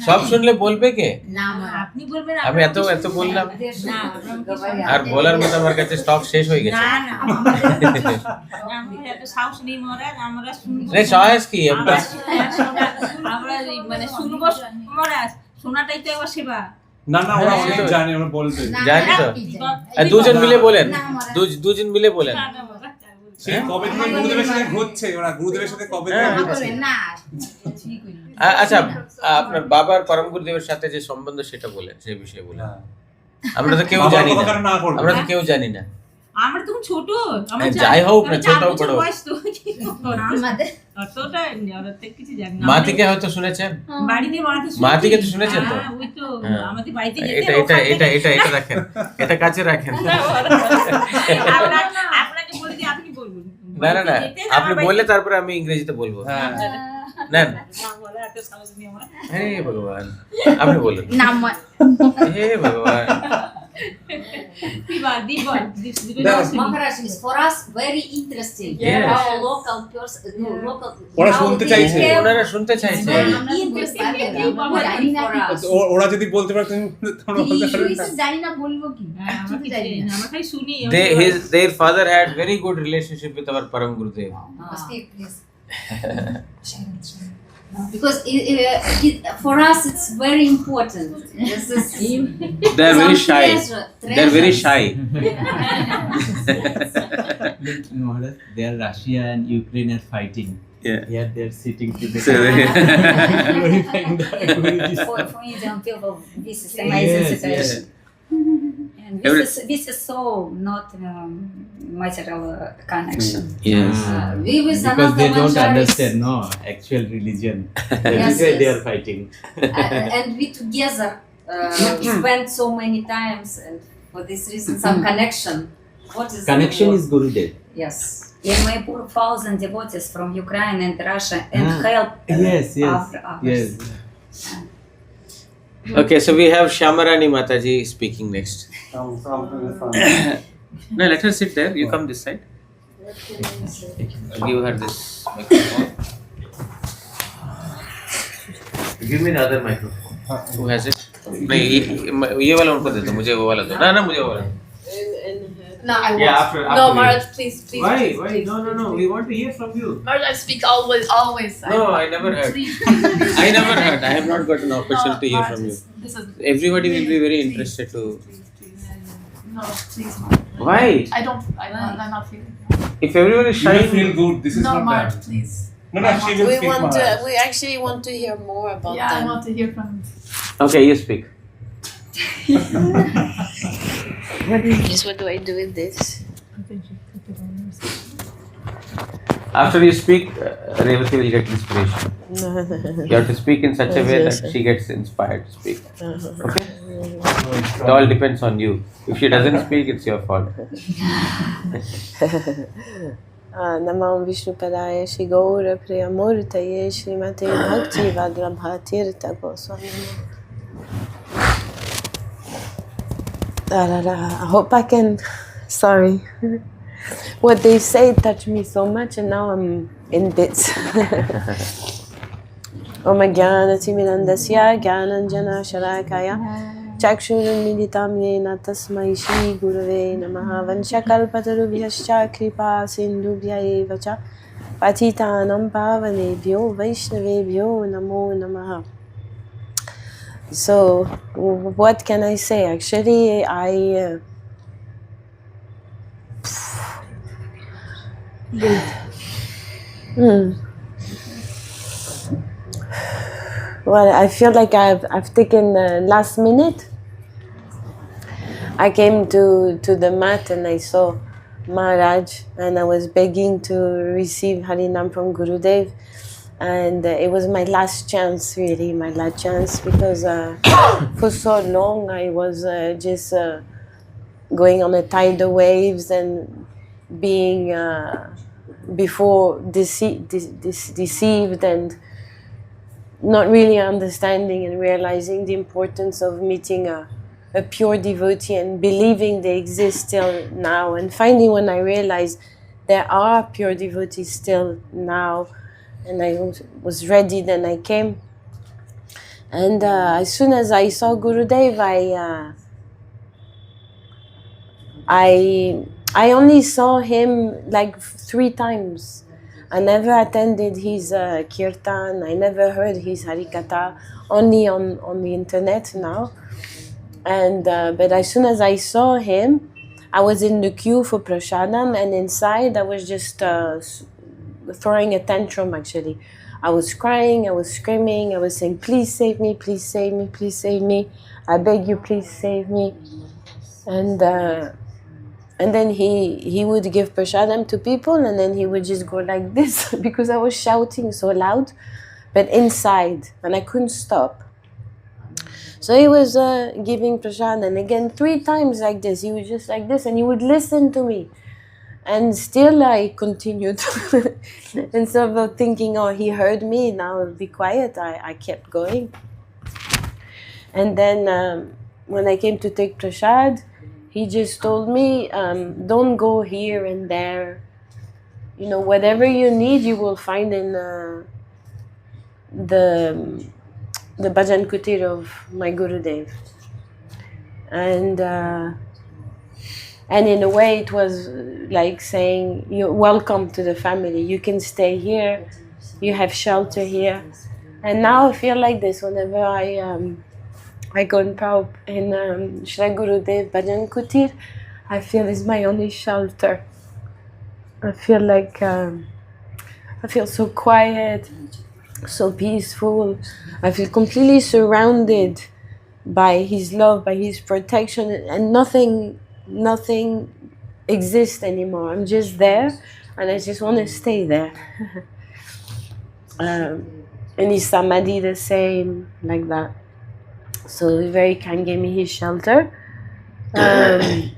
সব শুনলে বলবে কে না আপনি বলবেন আমি এত বললাম না আর বলার মতো আমার কাছে স্টক শেষ হয়ে গেছে না না আমরা এত সাহস নেই মহারাজ আমরা শুনবো রে সাহস কি আমরা মানে শুনবো মহারাজ শোনাটাই তো একবার সেবা না না ওরা অনেক জানে ওরা বলবে জানি তো দুজন মিলে বলেন দুজন মিলে বলেন সেই কবে থেকে গুরুদেবের সাথে ঘুরছে ওরা গুরুদেবের সাথে কবে থেকে ঘুরছে না আচ্ছা আপনার বাবার পরম গুরুদেবের সাথে যে সম্বন্ধ সেটা বলেন সেই বিষয়ে বলেন আমরা তো কেউ জানি না আমরা তো কেউ জানি না আমরা তো ছোট যাই হোক না ছোট বড় মা থেকে হয়তো শুনেছেন মা থেকে তো শুনেছেন তো এটা রাখেন এটা কাছে রাখেন না আপনি বললে তারপরে আমি ইংরেজিতে বলবো নেন হে ভগবান আপনি বলুন হে ভগবান Maharaj is for us very interesting. Yes. Our local person, ওরা শুনতে চাইছে ওনারা শুনতে চাইছে ওরা যদি বলতে পারে তুমি তোমরা বলতে পারবে না জানি না বলবো কি আমরা খালি শুনি their father had very good relationship with our Param Gurudev. Speak, please. Because for us it's very important. This is They're very shy. They're very shy. They are Russia and Ukraine are fighting. Yeah. Here they are sitting together. Glorifying the Guruji. for Indian people, this is amazing situation. And this is so not material connection. Yes. We with Because they don't manjaris, understand actual religion. That Yes, is why they yes. are fighting. and we together spend so many times, and for this reason some connection. What is Connection is Gurudev. Yes. And my poor 1,000 devotees from Ukraine and Russia and help Yes. others. Yes. Okay, so we have Shyamarani Mataji speaking next. No, let her sit there. You come this side. Give her this microphone. Give me the other microphone. Who has it? नहीं ये वाला उनको दे दो मुझे वो वाला दो ना मुझे वो वाला No, I won't. yeah after No, you. Maharaj, please. Why Please. no we want to hear from you Maharaj, I speak always. no I never heard I never heard I have not got an opportunity to hear from you This is. everybody will be very interested to No, please, Maharaj. why I'm not feeling. if everyone is you shy will feel good this is No, not Maharaj, bad please. no she will speak Maharaj. We actually want to hear more about Yeah, I them. want to hear from. okay you speak Yes, what do I do with this? after you speak Revati will get inspiration you have to speak in such a way that she gets inspired to speak okay it all depends on you if she doesn't speak it's your fault Namam Vishnupadaya Shri Gaura Priyamurtaye Srimate Bhakti Vadrabhatirtha Goswami. I hope I can. Sorry. What they say touched me so much, and now I'm in bits. Om Jnanatimidandasya Jnananjana Shalakaya Chakshurunmilitam Yena Tasmai Shri Gurave Namaha Vanshakalpatarubhyascha Kripa Sindhubhya Eva Cha Patitanam pavanebhyo Vaishnavebhyo Namo Namaha. So, what can I say? Actually, well, I feel like I've taken the last minute. I came to the mat and I saw Maharaj and I was begging to receive Harinam from Gurudev, and it was my last chance, really, my last chance, because for so long I was just going on the tidal waves and being deceived and not really understanding and realizing the importance of meeting a pure devotee and believing they exist still now. And finally, when I realized there are pure devotees still now, and I was ready, then I came. And as soon as I saw Gurudev, I only saw him like 3 times. I never attended his kirtan. I never heard his harikatha, only on the internet now. And but as soon as I saw him, I was in the queue for prasadam, and inside I was just throwing a tantrum. Actually, I was crying, I was screaming, I was saying, "Please save me! Please save me! Please save me! I beg you, please save me!" And then he would give prasadam to people, and then he would just go like this because I was shouting so loud, but inside, and I couldn't stop. So he was giving prasadam, and again 3 times like this. He was just like this, and he would listen to me. And still I continued. Instead of thinking, oh, he heard me, now be quiet, I kept going. And then when I came to take prasad, he just told me, don't go here and there. You know, whatever you need, you will find in the bhajan kutir of my Gurudev. And in a way it was like saying, you're welcome to the family. You can stay here. You have shelter here. And now I feel like this whenever I go in Shri Gurudev Bhajan Kutir, I feel it's my only shelter. I feel like I feel so quiet, so peaceful. I feel completely surrounded by his love, by his protection, and nothing exists anymore. I'm just there, and I just want to stay there. And his samadhi the same, like that. So he very kind, gave me his shelter. And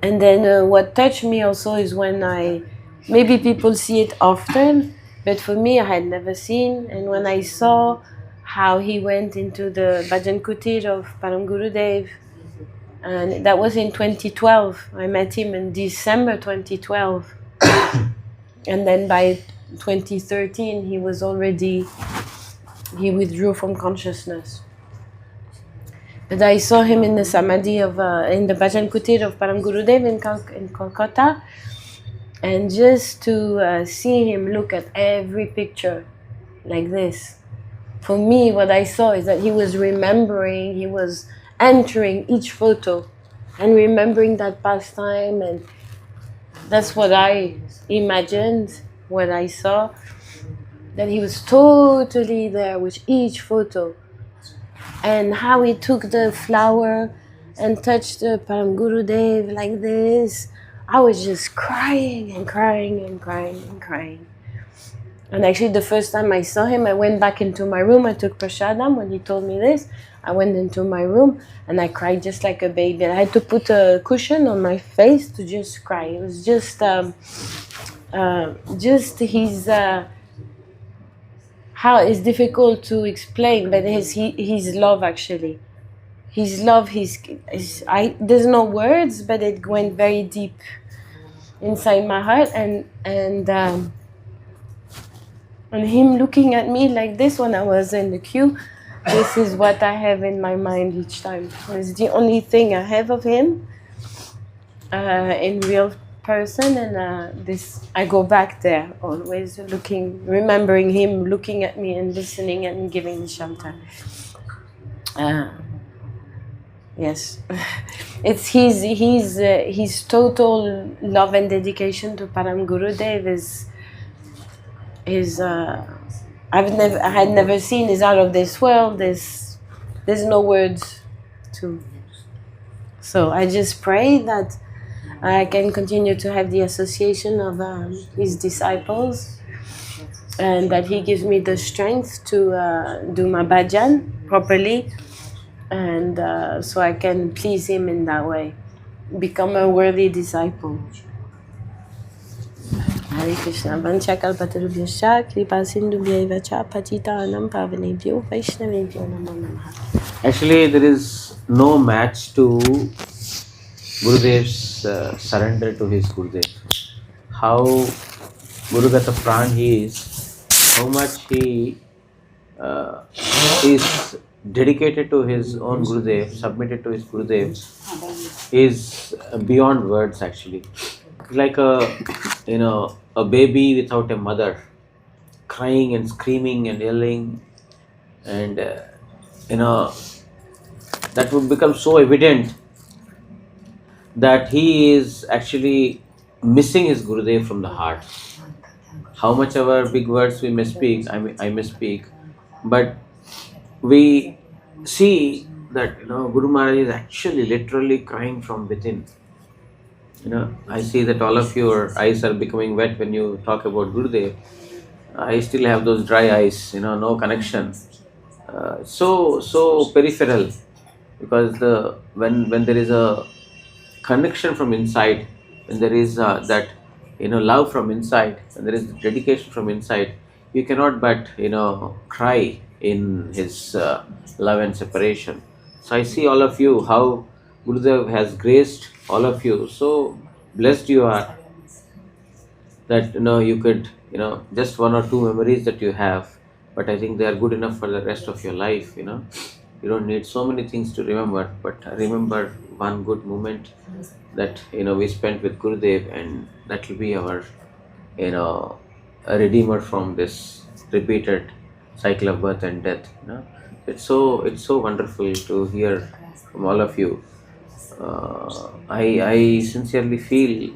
then what touched me also is when maybe people see it often, but for me I had never seen. And when I saw how he went into the Bhajan Kutir of Param Gurudev, and that was in 2012. I met him in December 2012. And then by 2013 he withdrew from consciousness. But I saw him in the samadhi in the Bhajan Kutir of Param Gurudev in Kolkata, and just to see him look at every picture like this, for me what I saw is that he was remembering, he was entering each photo and remembering that past time, and that's what I imagined, what I saw, that he was totally there with each photo. And how he took the flower and touched the Param Gurudev like this. I was just crying and crying and crying and crying. And actually the first time I saw him, I went back into my room. I took prasadam when he told me this. I went into my room and I cried just like a baby. And I had to put a cushion on my face to just cry. It was just his... how it's difficult to explain, but his love, actually. His love, there's no words, but it went very deep inside my heart, and him looking at me like this when I was in the queue, this is what I have in my mind each time. It's the only thing I have of him. in real person, and this I go back there always, looking, remembering him, looking at me and listening and giving me shelter. Yes, it's his total love and dedication to Param Gurudev is I had never seen, is out of this world. There's no words to. So I just pray that I can continue to have the association of his disciples, and that he gives me the strength to do my bhajan properly, and so I can please him in that way, become a worthy disciple. Hare Krishna. Vancha kalpatarubhyascha kripa sindhubhyaiva cha patitanam pavanebhyo vaishnavebhyo namo namaha. Actually, there is no match to Gurudev's surrender to his Gurudev. How Gurugata Pran he is, how much he is dedicated to his own Gurudev, submitted to his Gurudev, is beyond words actually. Like a baby without a mother, crying and screaming and yelling, and that would become so evident that he is actually missing his Gurudev from the heart. How much ever big words we may speak, I may speak, but we see that Guru Maharaj is actually literally crying from within. I see that all of your eyes are becoming wet when you talk about Gurudev. I still have those dry eyes, no connection. So peripheral, because when there is a connection from inside, when there is that love from inside, when there is dedication from inside, you cannot but cry in his love and separation. So I see all of you, how Gurudev has graced all of you. So blessed you are that you could just one or two memories that you have, but I think they are good enough for the rest of your life. You don't need so many things to remember, but remember one good moment that we spent with Gurudev, and that will be our a redeemer from this repeated cycle of birth and death. It's so wonderful to hear from all of you. I sincerely feel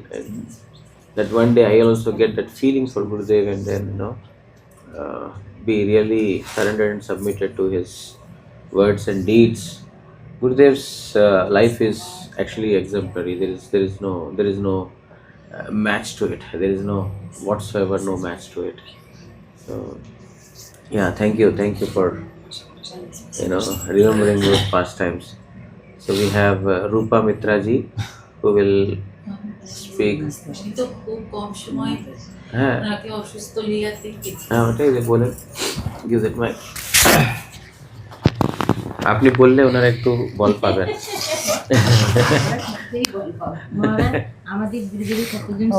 that one day I also get that feeling for Gurudev, and then be really surrendered and submitted to his words and deeds. Gurudev's life is actually exemplary. There is no match to it. There is no whatsoever no match to it. So yeah, thank you for remembering those past times. So we have Rupa Mitra ji who will speak. বলেন, give that mic. আপনি বললে ওনারা একটু বল পাবেন।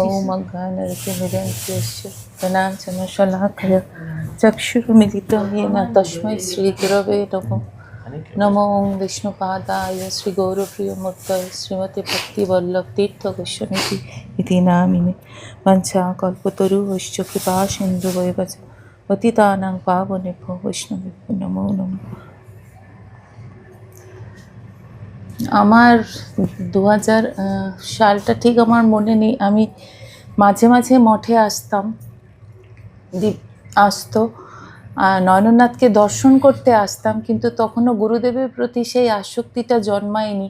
ओम अज्ञानतिमिरन्धस्य ज्ञानाञ्जनशलाकया चक्षुरुन्मिलितं येन तस्मै श्रीगुरवे नमः। नमो ओं विष्णुपादाय श्रीगौरप्रियमूर्तये श्रीमते भक्तिवल्लभतीर्थगोस्वामी इति नामिने। वंशाकल्पतरुश्च कृपासिन्धुभ्येव च पतितानां पावनेभ्यो वैष्णवेभ्यो नमो नमः। আমার 2000 সালটা ঠিক আমার মনে নেই। আমি মাঝে মাঝে মঠে আসতাম, দীপ আসতো, নয়ননাথকে দর্শন করতে আসতাম, কিন্তু তখনও গুরুদেবের প্রতি সেই আসক্তিটা জন্মায়নি।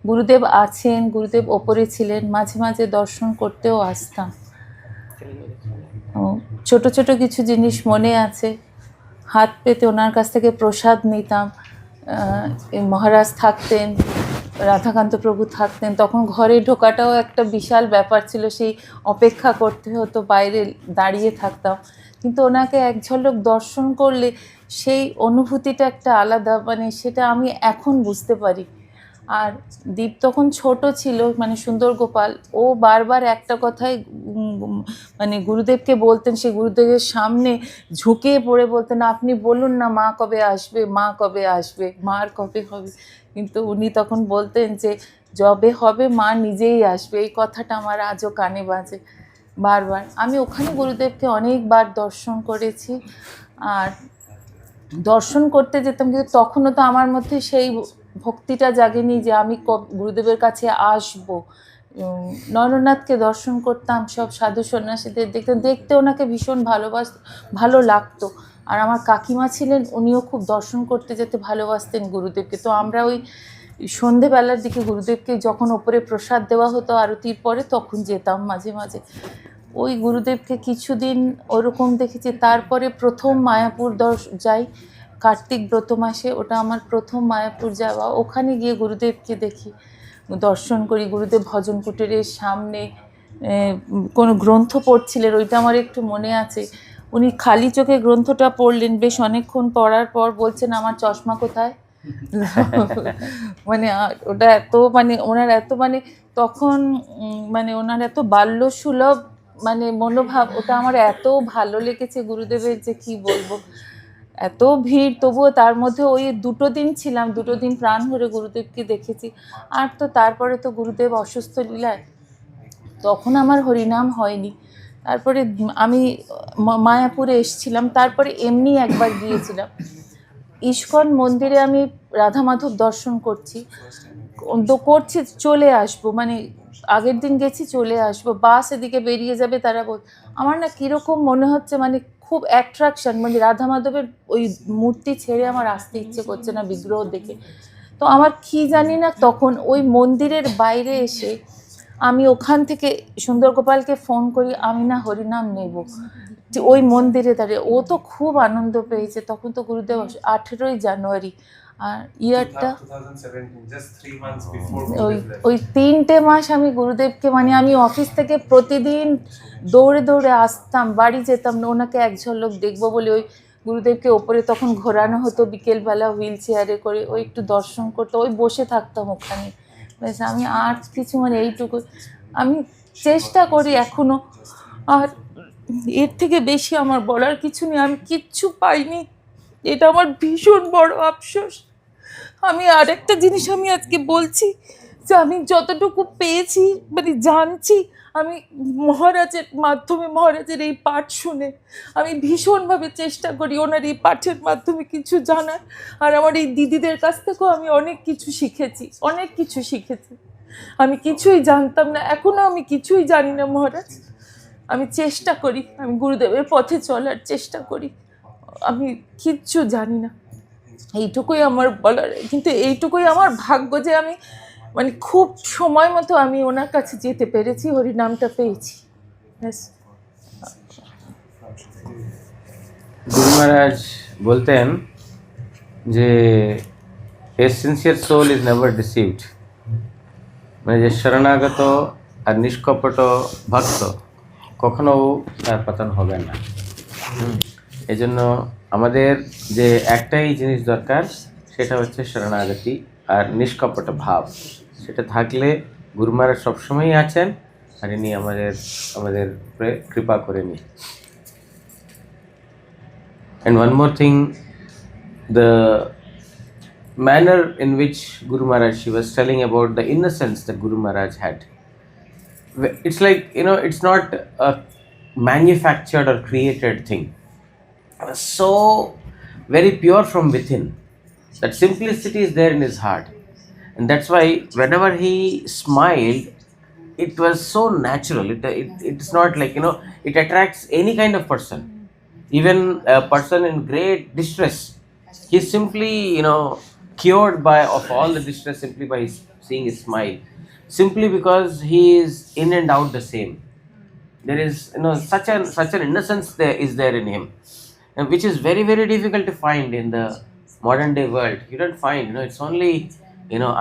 গুরুদেব আছেন, গুরুদেব ওপরে ছিলেন, মাঝে মাঝে দর্শন করতেও আসতাম। ছোট ছোট কিছু জিনিস মনে আছে, হাত পেতে ওনার কাছ থেকে প্রসাদ নিতাম। মহারাজ থাকতেন, রাধাকান্ত প্রভু থাকতেন, তখন ঘরে ঢোকাটাও একটা বিশাল ব্যাপার ছিল, সেই অপেক্ষা করতে হতো, বাইরে দাঁড়িয়ে থাকতাম। কিন্তু ওনাকে এক ঝলক দর্শন করলে সেই অনুভূতিটা একটা আলাদা, মানে সেটা আমি এখন বুঝতে পারি। আর দীপ তখন ছোট ছিল, মানে সুন্দর গোপাল, ও বারবার একটা কথাই মানে গুরুদেবকে বলতেন, সেই গুরুদেবের সামনে ঝুঁকে পড়ে বলতেন, আপনি বলুন না মা কবে আসবে, মা কবে আসবে, মার কবে হবে। কিন্তু উনি তখন বলতেন যে যবে হবে মা নিজেই আসবে, এই কথাটা আমার আজও কানে বাজে বারবার। আমি ওখানে গুরুদেবকে অনেকবার দর্শন করেছি, আর দর্শন করতে যেতাম, কিন্তু তখনও তো আমার মধ্যে সেই ভক্তিটা জাগেনি যে আমি গুরুদেবের কাছে আসবো। নরনাথকে দর্শন করতাম, সব সাধু সন্ন্যাসীদের দেখতাম, দেখতে ওনাকে ভীষণ ভালো লাগতো। আর আমার কাকিমা ছিলেন, উনিও খুব দর্শন করতে যেতে ভালোবাসতেন গুরুদেবকে। তো আমরা ওই সন্ধেবেলার দিকে গুরুদেবকে যখন ওপরে প্রসাদ দেওয়া হতো আরতির পরে, তখন যেতাম মাঝে মাঝে। ওই গুরুদেবকে কিছুদিন ওরকম দেখেছি। তারপরে প্রথম মায়াপুর যাই কার্তিক ব্রত মাসে, ওটা আমার প্রথম মায়াপুর যাওয়া। ওখানে গিয়ে গুরুদেবকে দেখি, দর্শন করি। গুরুদেব ভজন কুটিরের সামনে কোনো গ্রন্থ পড়ছিলেন, ওইটা আমার একটু মনে আছে। উনি খালি চোখে গ্রন্থটা পড়লেন, বেশ অনেকক্ষণ পড়ার পর বলছেন আমার চশমা কোথায়। মানে ওটা এত ওনার এত তখন ওনার এত বাল্যসুলভ মনোভাব, ওটা আমার এত ভালো লেগেছে গুরুদেবের, যে কি বলবো। এত ভিড়, তবুও তার মধ্যে ওই 2 দিন ছিলাম, 2 দিন প্রাণ ভরে গুরুদেবকে দেখেছি। আর তো তারপরে তো গুরুদেব অসুস্থ লীলায়, তখন আমার হরিনাম হয়নি। তারপরে আমি মায়াপুরে এসেছিলাম, তারপরে এমনি একবার গিয়েছিলাম ইস্কন মন্দিরে। আমি রাধা মাধব দর্শন করছি, চলে আসবো, আগের দিন গেছি, চলে আসবো, বাস এদিকে বেরিয়ে যাবে, তারা আমার না কীরকম মনে হচ্ছে, খুব অ্যাট্রাকশন, রাধা মাধবের ওই মূর্তি ছেড়ে আমার আসতে ইচ্ছে করছে না বিগ্রহ দেখে। তো আমার কি জানি না, তখন ওই মন্দিরের বাইরে এসে আমি ওখান থেকে সুন্দর গোপালকে ফোন করি, আমি না হরিনাম নেব, ওই মন্দিরে দাঁড়িয়ে। ও তো খুব আনন্দ পেয়েছে। তখন তো গুরুদেব 18ই জানুয়ারি, আর ইয়ারটা ওই 3টে মাস আমি গুরুদেবকে আমি অফিস থেকে প্রতিদিন দৌড়ে দৌড়ে আসতাম, বাড়ি যেতাম না, ওনাকে এক ঝলক দেখবো বলে। ওই গুরুদেবকে ওপরে তখন ঘোরানো হতো বিকেলবেলা হুইল চেয়ারে করে, ওই একটু দর্শন করতো, ওই বসে থাকতাম ওখানে। ব্যাস, আমি আর কিছু এইটুকু আমি চেষ্টা করি এখনো। আর এর থেকে বেশি আমার বলার কিছু নেই, আমি কিচ্ছু পাইনি, এটা আমার ভীষণ বড় আফসোস। আমি আরেকটা জিনিস আমি আজকে বলছি, যে আমি যতটুকু পেয়েছি জানছি, আমি মহারাজের মাধ্যমে, মহারাজের এই পাঠ শুনে আমি ভীষণভাবে চেষ্টা করি ওনার এই পাঠের মাধ্যমে কিছু জানার। আর আমার এই দিদিদের কাছ থেকেও আমি অনেক কিছু শিখেছি। আমি কিছুই জানতাম না, এখনো আমি কিছুই জানি না মহারাজ। আমি চেষ্টা করি, আমি গুরুদেবের পথে চলার চেষ্টা করি, আমি কিচ্ছু জানি না, এইটুকুই আমার বলার। কিন্তু এইটুকুই আমার ভাগ্য যে আমি খুব সময় মতো আমি ওনার কাছে যেতে পেরেছি, হরিনামটা পেয়েছি। गुरु महाराज बोलते हैं যে a sincere soul is never deceived, যে শরণাগত আর নিষ্কপট ভক্ত কখনো তার পতন হবে না। এজন্য আমাদের যে একটাই জিনিস দরকার, সেটা হচ্ছে শরণাগতি আর নিষ্কপট ভাব। সেটা থাকলে গুরু মহারাজ সবসময়ই আছেন, আর ইনি আমাদের কৃপা করে নি। And one more thing, the manner in which Guru Maharaj, she was telling about the innocence that Guru Maharaj had. It's like, it's not a manufactured or created thing. It was so very pure from within. That simplicity is there in his heart. And that's why whenever he smiled, it was so natural. It's not like, it attracts any kind of person. Even a person in great distress, he's simply, cured of all the distress simply by seeing his smile. Simply because he is in and out the same. There is, such an innocence is there in him, and which is very, very difficult to find in the modern day world. You don't find, it's only,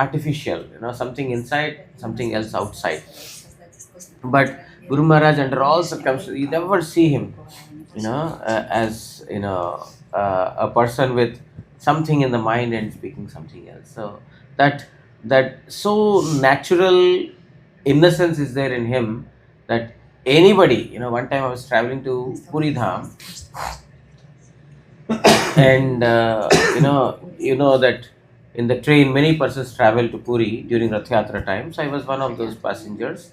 artificial, something inside, something else outside. But Guru Maharaj, under all circumstances, you never see him, as, a person with something in the mind and speaking something else. So that so natural innocence is there in him that anybody, one time I was traveling to Puri Dham, and that in the train, many persons travel to Puri during Rath Yatra times. I was one of those passengers.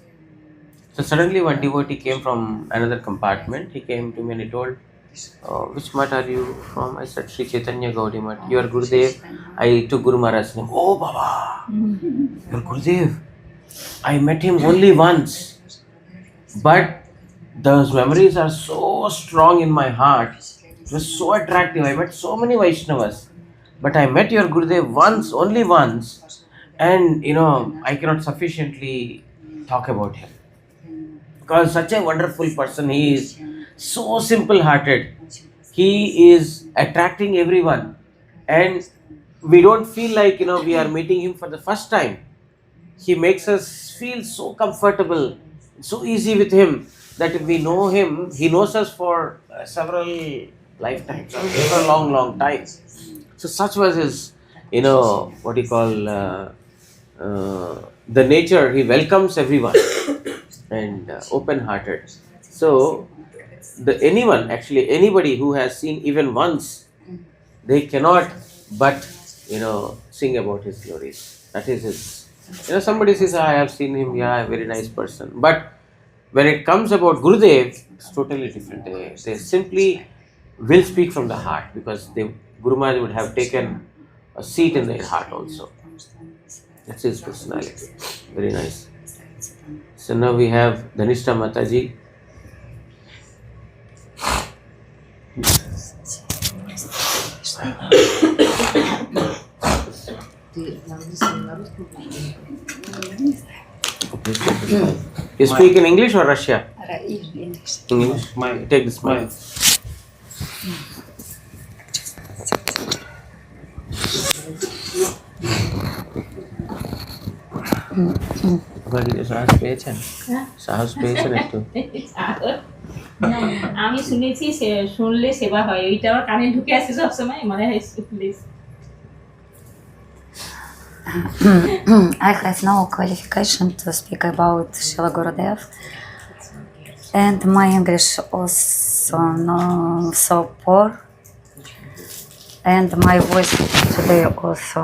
So suddenly one devotee came from another compartment. He came to me and he told, which mat are you from? I said, Sri Chaitanya Gaudiya mat. You are Gurudev. I took Guru Maharaj's name. Oh, Baba, you are Gurudev. I met him only once. But those memories are so strong in my heart. It was so attractive. I met so many Vaishnavas. But I met your Gurudev once, only once. And, I cannot sufficiently talk about him. Because such a wonderful person, he is so simple-hearted. He is attracting everyone. And we don't feel like, we are meeting him for the first time. He makes us feel so comfortable, so easy with him, that if we know him, he knows us for several lifetimes, for a long, long time. So such was his, the nature. He welcomes everyone and open-hearted. So anybody who has seen even once, they cannot but, sing about his glories. That is his. Somebody says, I have seen him, a very nice person. But when it comes about Gurudev, it's totally different. They simply will speak from the heart, because Guru Maharaj would have taken a seat in their heart also. That's his personality. Very nice. So now we have Dhanishta Mataji. You speak in English or Russia? English. Take this mic. সাহস পেয়েছেন একটু? আমি শুনেছি শুনলে সেবা হয়, ওইটা আমার কানে ঢুকে আসে সবসময়, মনে হয় please. I have no qualification to speak about Srila Gurudev, and my English also not so poor, and my voice today also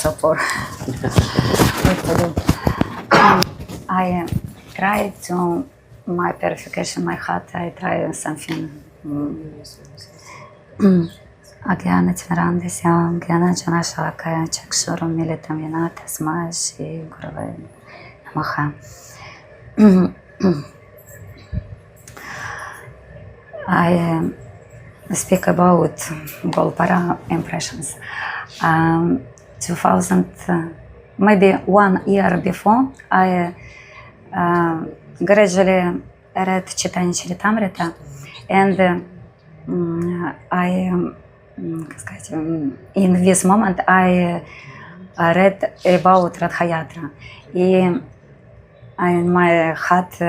so poor. What to do? I try to my purification, my heart. I try something. Agyan Chmarandasya, Gyana Janashakaya, Chakshuram Militam Yanata Smashi Gurave Namaha. I speak about Golpara impressions. maybe 1 year before, I gradually read Chaitanya Charitamrita, and in this moment I read about Ratha Yatra. In my heart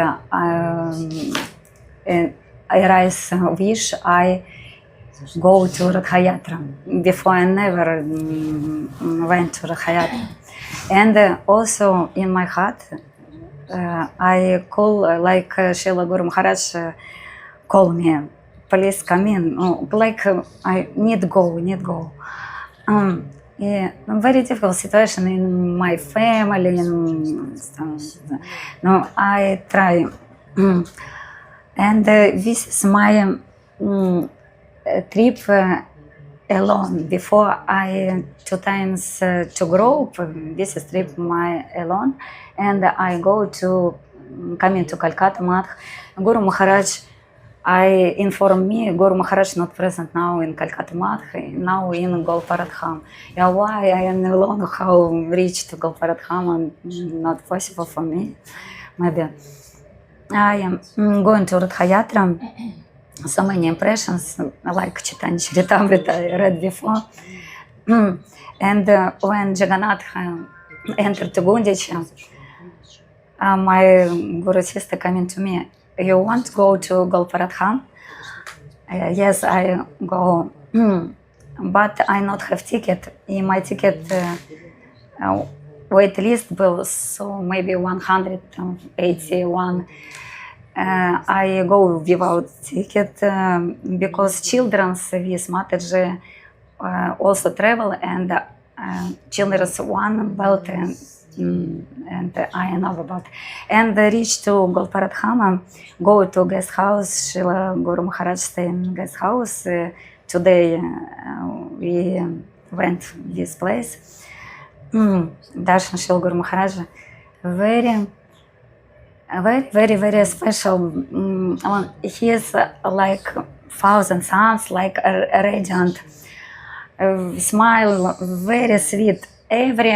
I rise wish I go to Ratha Yatra. Before I never went to Ratha Yatra. And also in my heart I call like Srila Guru Maharaj call me, please come in. Like I need go. Very difficult situation in my family. I try. And this is my trip alone. Before I 2 times to group, this is trip my alone. And I go to coming to Calcutta Madh. Guru Maharaj, I inform me, Guru Maharaj not present now in Calcutta Madh, now in Golparadham. Why I am alone, how reach to Golparadham, not possible for me, maybe. I am going to Ratha Yatra. So many impressions, like Chaitanya Charitamrita I read before. And when Jagannath entered to Gurudev, my Guru sister coming to me, you want to go to Golparadham? Yes, I go, but I not have ticket. In my ticket wait list was so maybe 181. I go without ticket because children's with Mataji also travel, and children's one belt and iron over belt. And reach to Golparadhama, go to guest house. Srila Guru Maharaj stay in guest house. Today we went this place. Darshan Srila Guru Maharaj, very special. He is like 1,000 suns, like a radiant smile, very sweet. Every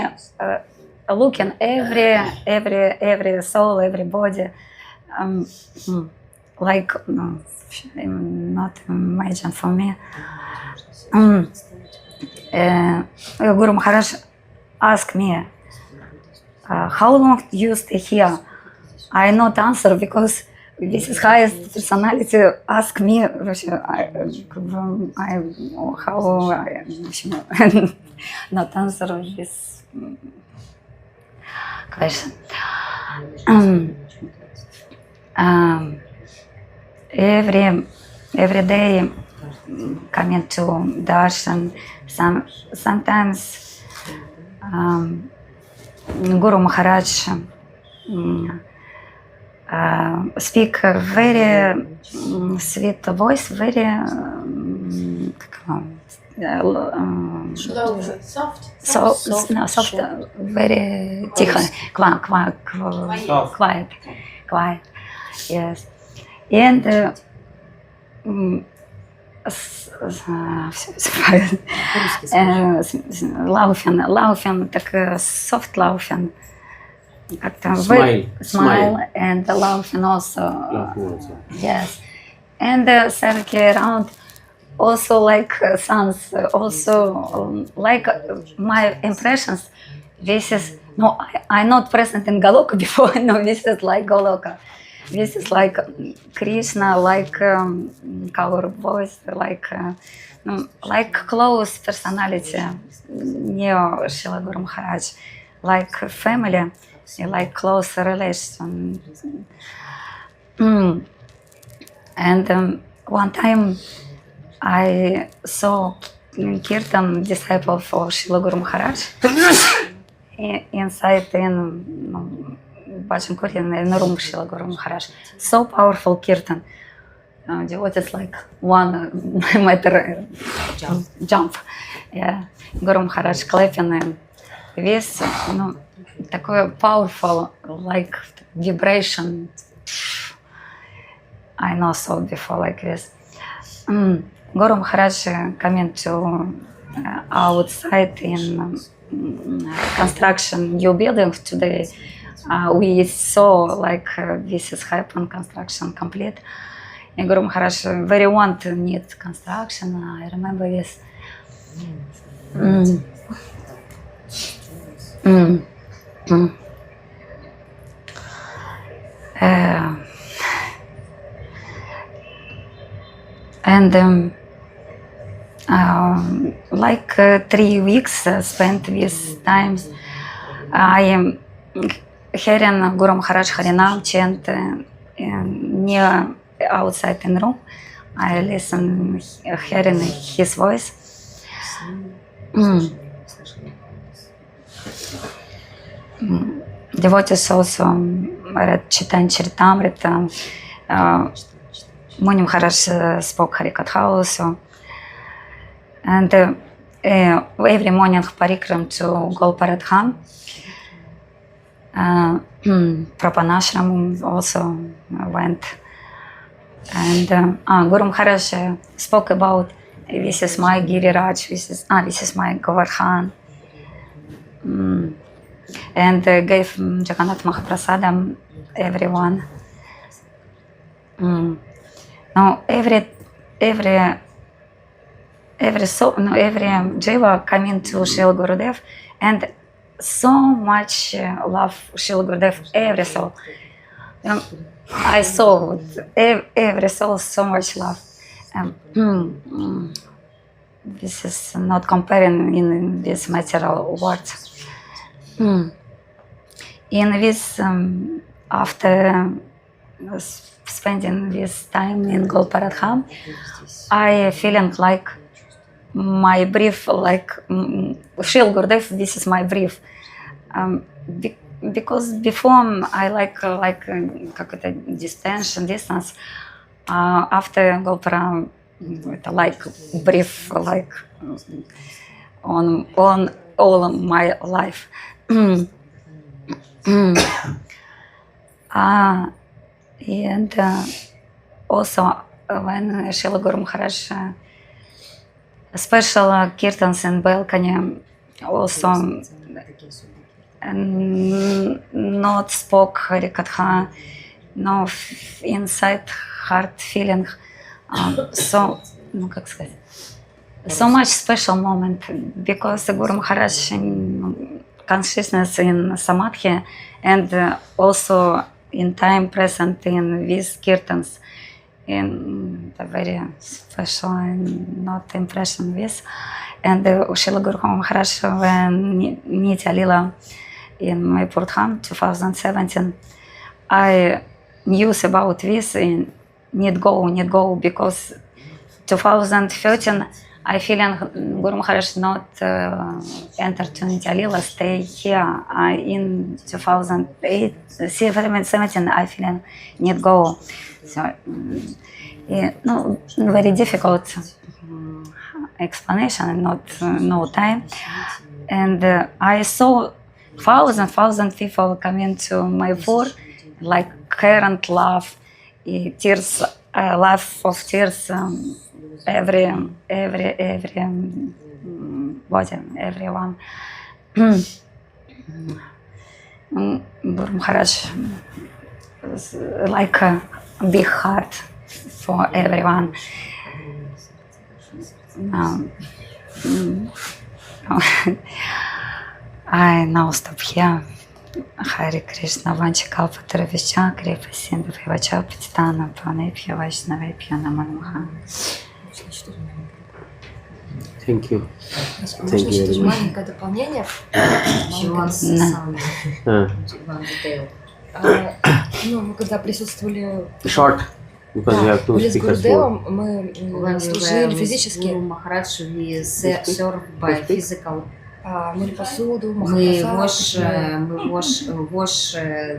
looking, every soul, every body, like not imagine for me. Guru Maharaj asked me, how long you stay here? I not answer because this is highest personality. Ask me, not answer this question. Every day coming to darshan. Sometimes Guru Maharaj speak a very sweet voice, very soft, very тихо, quiet, yes. And laughing, так soft laughing. Smile and laughing also. Yes. And circle around, also like sons, also like my impressions. This is, no, I'm not present in Goloka before, no, this is like Goloka. This is like Krishna, like our voice, like close personality, Neo Srila Guru Maharaj, like family, like close relation. And one time I saw Kirtan, disciple of Srila Guru Maharaj, inside in Bhajan in the room Srila Guru Maharaj. So powerful Kirtan. Devotees like 1 meter jump. Yeah. Guru Maharaj clapping and this, такое powerful, like vibration. I know so before like this. Guru Maharaj coming to outside in construction new building today. We saw like this is happen, construction complete. And Guru Maharaj very want need construction. I remember this. And like 3 weeks spent with times. I am hearing Guru Maharaj Harinam chant near outside in room. I listen, hearing his voice. Devotees also read Chaitanya Charitamrita. Muni Maharaj spoke Harikatha also. And every morning parikram to Golparadham. Prapanashram also went. And Guru Maharaj spoke about this is my Giriraj, this is my Govardhan. And gave Jagannath Mahaprasadam everyone. Now every jiva coming to Srila Gurudev, and so much love Srila Gurudev, every soul. I saw every soul so much love. This is not comparing in this material words. In this, after spending this time in Golparadham, I feeling like my brief, like Srila Gurudev, this is my brief. Because before I like как это distance. After Gopra, like brief, like on all my life. And also when Srila Guru Maharaj special kirtans in balcony, also not spoke Harikatha, no inside heart feeling. So, как сказать, so much special moment because Guru Maharaj consciousness in samadhi and also in time present in these kirtans in the very special and not impression with. And Srila Guru Maharaj when Nitya Lila in Mayapur Dham 2017, I news about this in need go because 2013 I feeling Guru Maharaj not enter to Nitya Lila, stay here. In 2017 I feeling need go. So no, very difficult explanation and not no time. And I saw thousand people coming to Mayapur like care and love, tears, love of tears, every body, everyone. Guru Maharaj was like a big heart for everyone. I now stop here. Hare Krishna, Vancha Kalpatara Vishya, Kripa Sindhu Vacha Patitana, Pranepya Vaishnavepya Namo Namaha. Thank you. Можно еще маленькое дополнение? Ну, мы когда присутствовали... Short, because you have two были с speakers. Гурудевом, мы служили физически. Maharaj, we serve by physical. Мыли посуду, We wash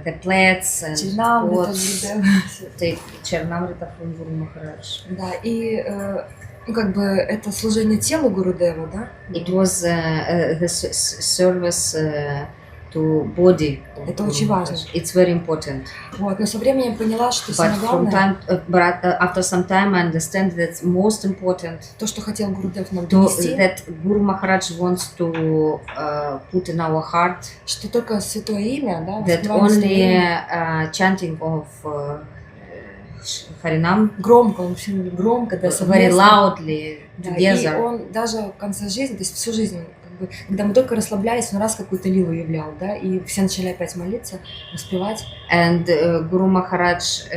the plates and pots. Take Чернамрита from Guru Maharaj. Да, и ну, как бы это служение телу Гурудева, да? It was the service to body. Это очень важно. It's very important. Вот, но со временем я поняла, что самое главное. But after some time, I understand that most important. То, что хотел Гурудев нам донести. That Guru Maharaj wants to put in our heart. Что только святое имя, да? That only chanting of Харинам. Громко, он очень громко, да, very loudly together. Да, и он даже в конце жизни, то есть всю жизнь, как бы, когда мы только расслаблялись, он раз какую-то лилу являл, да, и все начали опять молиться, воспевать. And Guru Maharaj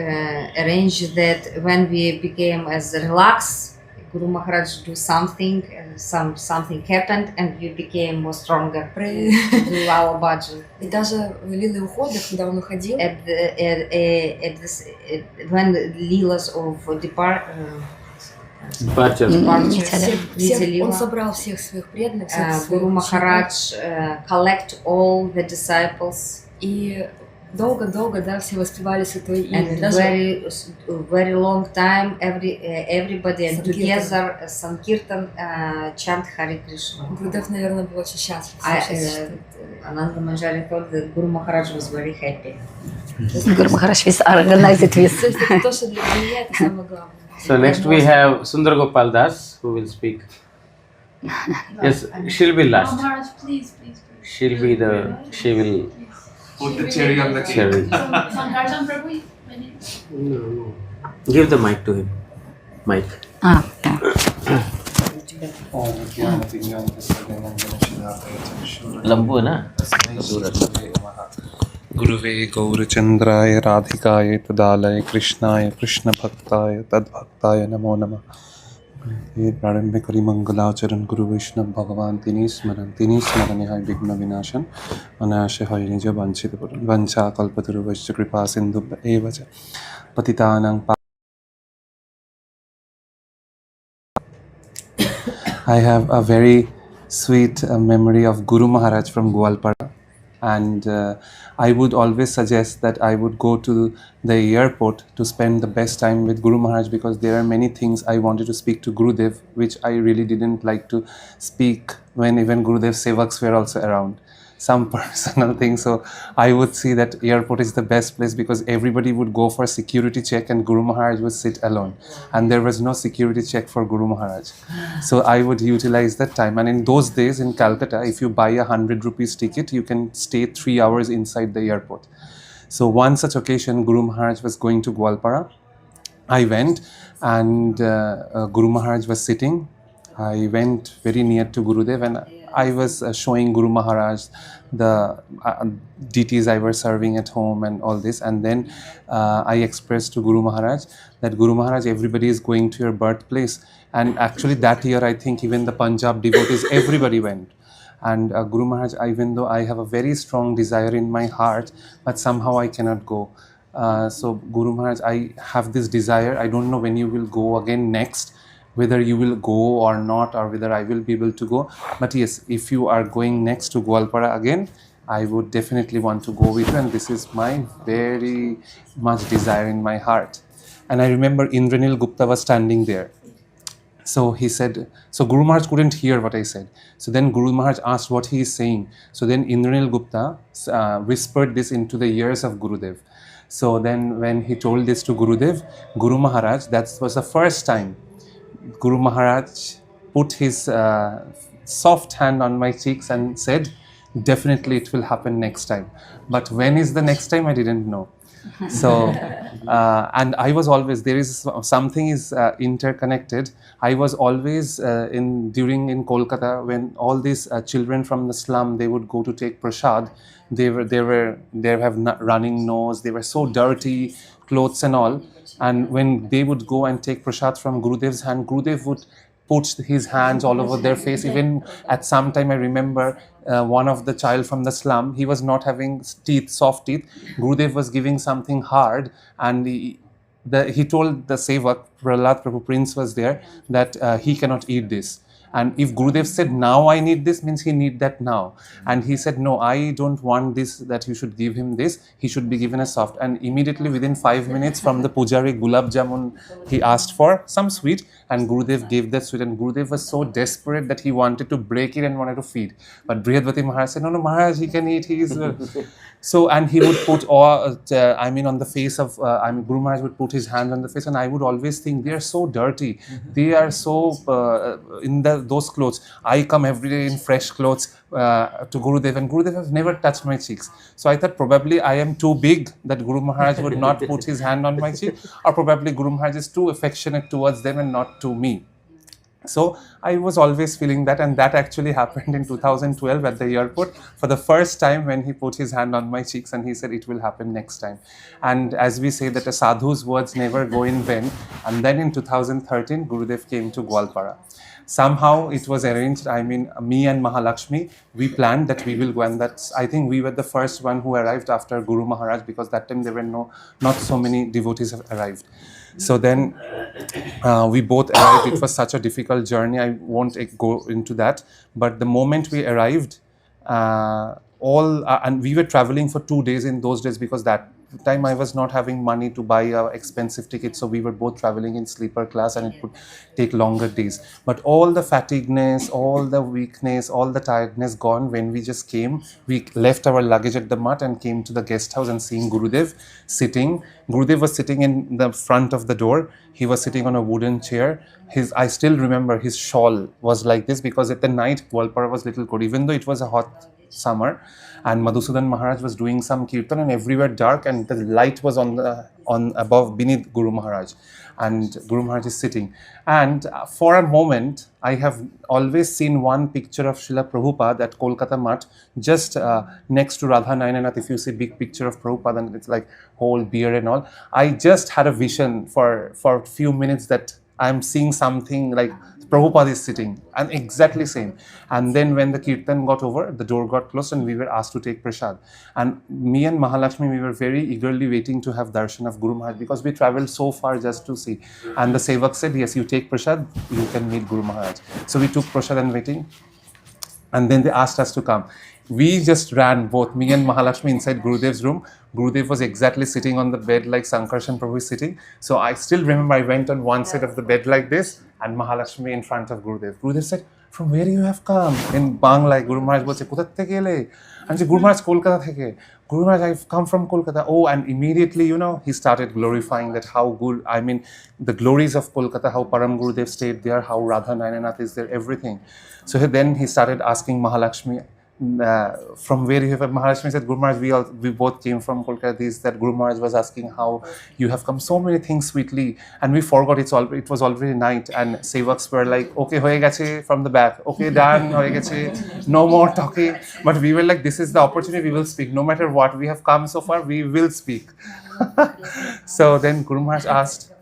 arranged that when we became as relaxed, Guru Maharaj do something, something happened, and we became more stronger to do our bhajan. И даже лилы ухода, когда он уходил, when leelas of он собрал всех своих преданных, Guru Maharaj collect all the disciples. И долго-долго, да, все воспевали святое имя. And very long time, everybody and together Sankirtan chant Hare Krishna. Гурудев, наверное, был очень счастлив. Ananda Manjari thought that Guru Maharaj was very happy. Guru Maharaj is organized with. То есть это то, что для меня это самое главное. So next we have Sundar Gopal Das who will speak. Yes, she'll be last. Maharaj, please. She will Put the cherry on the cake. cherry. Sankarsan Prabhu, No. Give the mic to him. Mic. Yeah. Lambu na? गुरुवे गौरचंद्राय राधिकाय तदालय कृष्णाय कृष्ण भक्ताय तद्भक्ताय नमो नमः। ये प्रारंभ करी मंगलाचरण गुरु वैष्णव भगवान तिनी स्मरण है विघ्न विनाशन अनाश है निज वंचित वंशा कल्पतरुवश्च कृपा सिंधु एव च पतितानां I have a very sweet memory of Guru Maharaj from Gwalpara, and I would always suggest that I would go to the airport to spend the best time with Guru Maharaj, because there are many things I wanted to speak to Gurudev which I really didn't like to speak when even Gurudev's sevaks were also around. Some personal things. So I would see that airport is the best place, because everybody would go for security check and Guru Maharaj would sit alone, and there was no security check for Guru Maharaj. So I would utilize that time. And in those days in Calcutta, if you buy 100 rupees ticket, you can stay 3 hours inside the airport. So one such occasion, Guru Maharaj was going to Gwalpara. I went, and Guru Maharaj was sitting. I went very near to Gurudev, and I was showing Guru Maharaj the deities I was serving at home and all this. And then I expressed to Guru Maharaj that, Guru Maharaj, everybody is going to your birthplace. And actually that year, I think even the Punjab devotees, everybody went. And Guru Maharaj, even though I have a very strong desire in my heart, but somehow I cannot go. So Guru Maharaj, I have this desire. I don't know when you will go again next, whether you will go or not, or whether I will be able to go. But yes, if you are going next to Gwalpara again, I would definitely want to go with you, and this is my very much desire in my heart. And I remember Indranil Gupta was standing there. So he said, so Guru Maharaj couldn't hear what I said. So then Guru Maharaj asked what he is saying. So then Indranil Gupta whispered this into the ears of Gurudev. So then when he told this to Gurudev, Guru Maharaj, that was the first time Guru Maharaj put his soft hand on my cheeks and said, definitely it will happen next time. But when is the next time, I didn't know. So, and I was always, there is something is interconnected. I was always in Kolkata, when all these children from the slum, they would go to take prasad. They have running nose. They were so dirty, clothes and all. And when they would go and take prasad from Gurudev's hand, Gurudev would put his hands all over their face. Even at some time, I remember one of the child from the slum, he was not having teeth, soft teeth. Gurudev was giving something hard, and he told the sevak, Prahlad Prabhu Prince was there, that he cannot eat this. And if Gurudev said, now I need this, means he need that now. And he said, no, I don't want this, that you should give him this. He should be given a soft. And immediately within 5 minutes from the pujari, gulab jamun, he asked for some sweet, and Gurudev gave that sweet. And Gurudev was so desperate that he wanted to break it and wanted to feed. But Brihadvati Maharaj said, no, Maharaj, he can eat. He is... So, and he would put all, on the face of, Guru Maharaj would put his hand on the face, and I would always think, they are so dirty. They are so, in those clothes. I come every day in fresh clothes to Gurudev, and Gurudev has never touched my cheeks. So I thought probably I am too big that Guru Maharaj would not put his hand on my cheek, or probably Guru Maharaj is too affectionate towards them and not to me. So I was always feeling that, and that actually happened in 2012 at the airport for the first time, when he put his hand on my cheeks and he said, it will happen next time. And as we say that a sadhu's words never go in vain, and then in 2013, Gurudev came to Gwalpara. Somehow it was arranged, me and Mahalakshmi, we planned that we will go, and that's, I think we were the first one who arrived after Guru Maharaj, because that time there were not so many devotees have arrived. So then we both arrived. It was such a difficult journey. I won't go into that. But the moment we arrived, and we were traveling for 2 days in those days, because that time I was not having money to buy an expensive ticket. So we were both traveling in sleeper class, and it would take longer days. But all the fatigueness, all the weakness, all the tiredness gone when we just came. We left our luggage at the mat and came to the guest house, and seeing Gurudev sitting. Gurudev was sitting in the front of the door. He was sitting on a wooden chair. I still remember his shawl was like this, because at the night Gwalpara was little cold, even though it was a hot summer, and Madhusudan Maharaj was doing some kirtan, and everywhere dark, and the light was on above beneath Guru Maharaj, and Guru Maharaj is sitting. And for a moment, I have always seen one picture of Srila Prabhupada at Kolkata Mutt, just next to Radha Nayananath. If you see big picture of Prabhupada, and it's like whole beard and all, I just had a vision for a few minutes that I'm seeing something like Prabhupada is sitting, and exactly same. And then when the kirtan got over, the door got closed and we were asked to take prasad. And me and Mahalakshmi, we were very eagerly waiting to have darshan of Guru Maharaj because we traveled so far just to see. And the sevak said, yes, you take prasad, you can meet Guru Maharaj. So we took prasad and waiting. And then they asked us to come. We just ran, both me and Mahalakshmi, inside Gurudev's room. Gurudev was exactly sitting on the bed like Sankarshan Prabhu is sitting. So I still remember I went on one side of the bed like this and Mahalakshmi in front of Gurudev. Gurudev said, from where you have come? In Bangla, Guru Maharaj bolche, kotha theke ele? And Guru Maharaj, Kolkata theke. Guru Maharaj, I've come from Kolkata. Oh, and immediately, he started glorifying that how good, the glories of Kolkata, how Param Gurudev stayed there, how Radha Nainanath is there, everything. So then he started asking Mahalakshmi, from where you have. Mahalakshmi said, Guru Maharaj, we both came from Kolkata. That Guru Maharaj was asking how you have come, so many things sweetly, and we forgot it was already night, and sevaks were like, okay, hoye geche, from the back, okay, done, hoye geche, no more talking. But we were like, this is the opportunity, we will speak, no matter what we have come so far, we will speak. So then Guru Maharaj asked,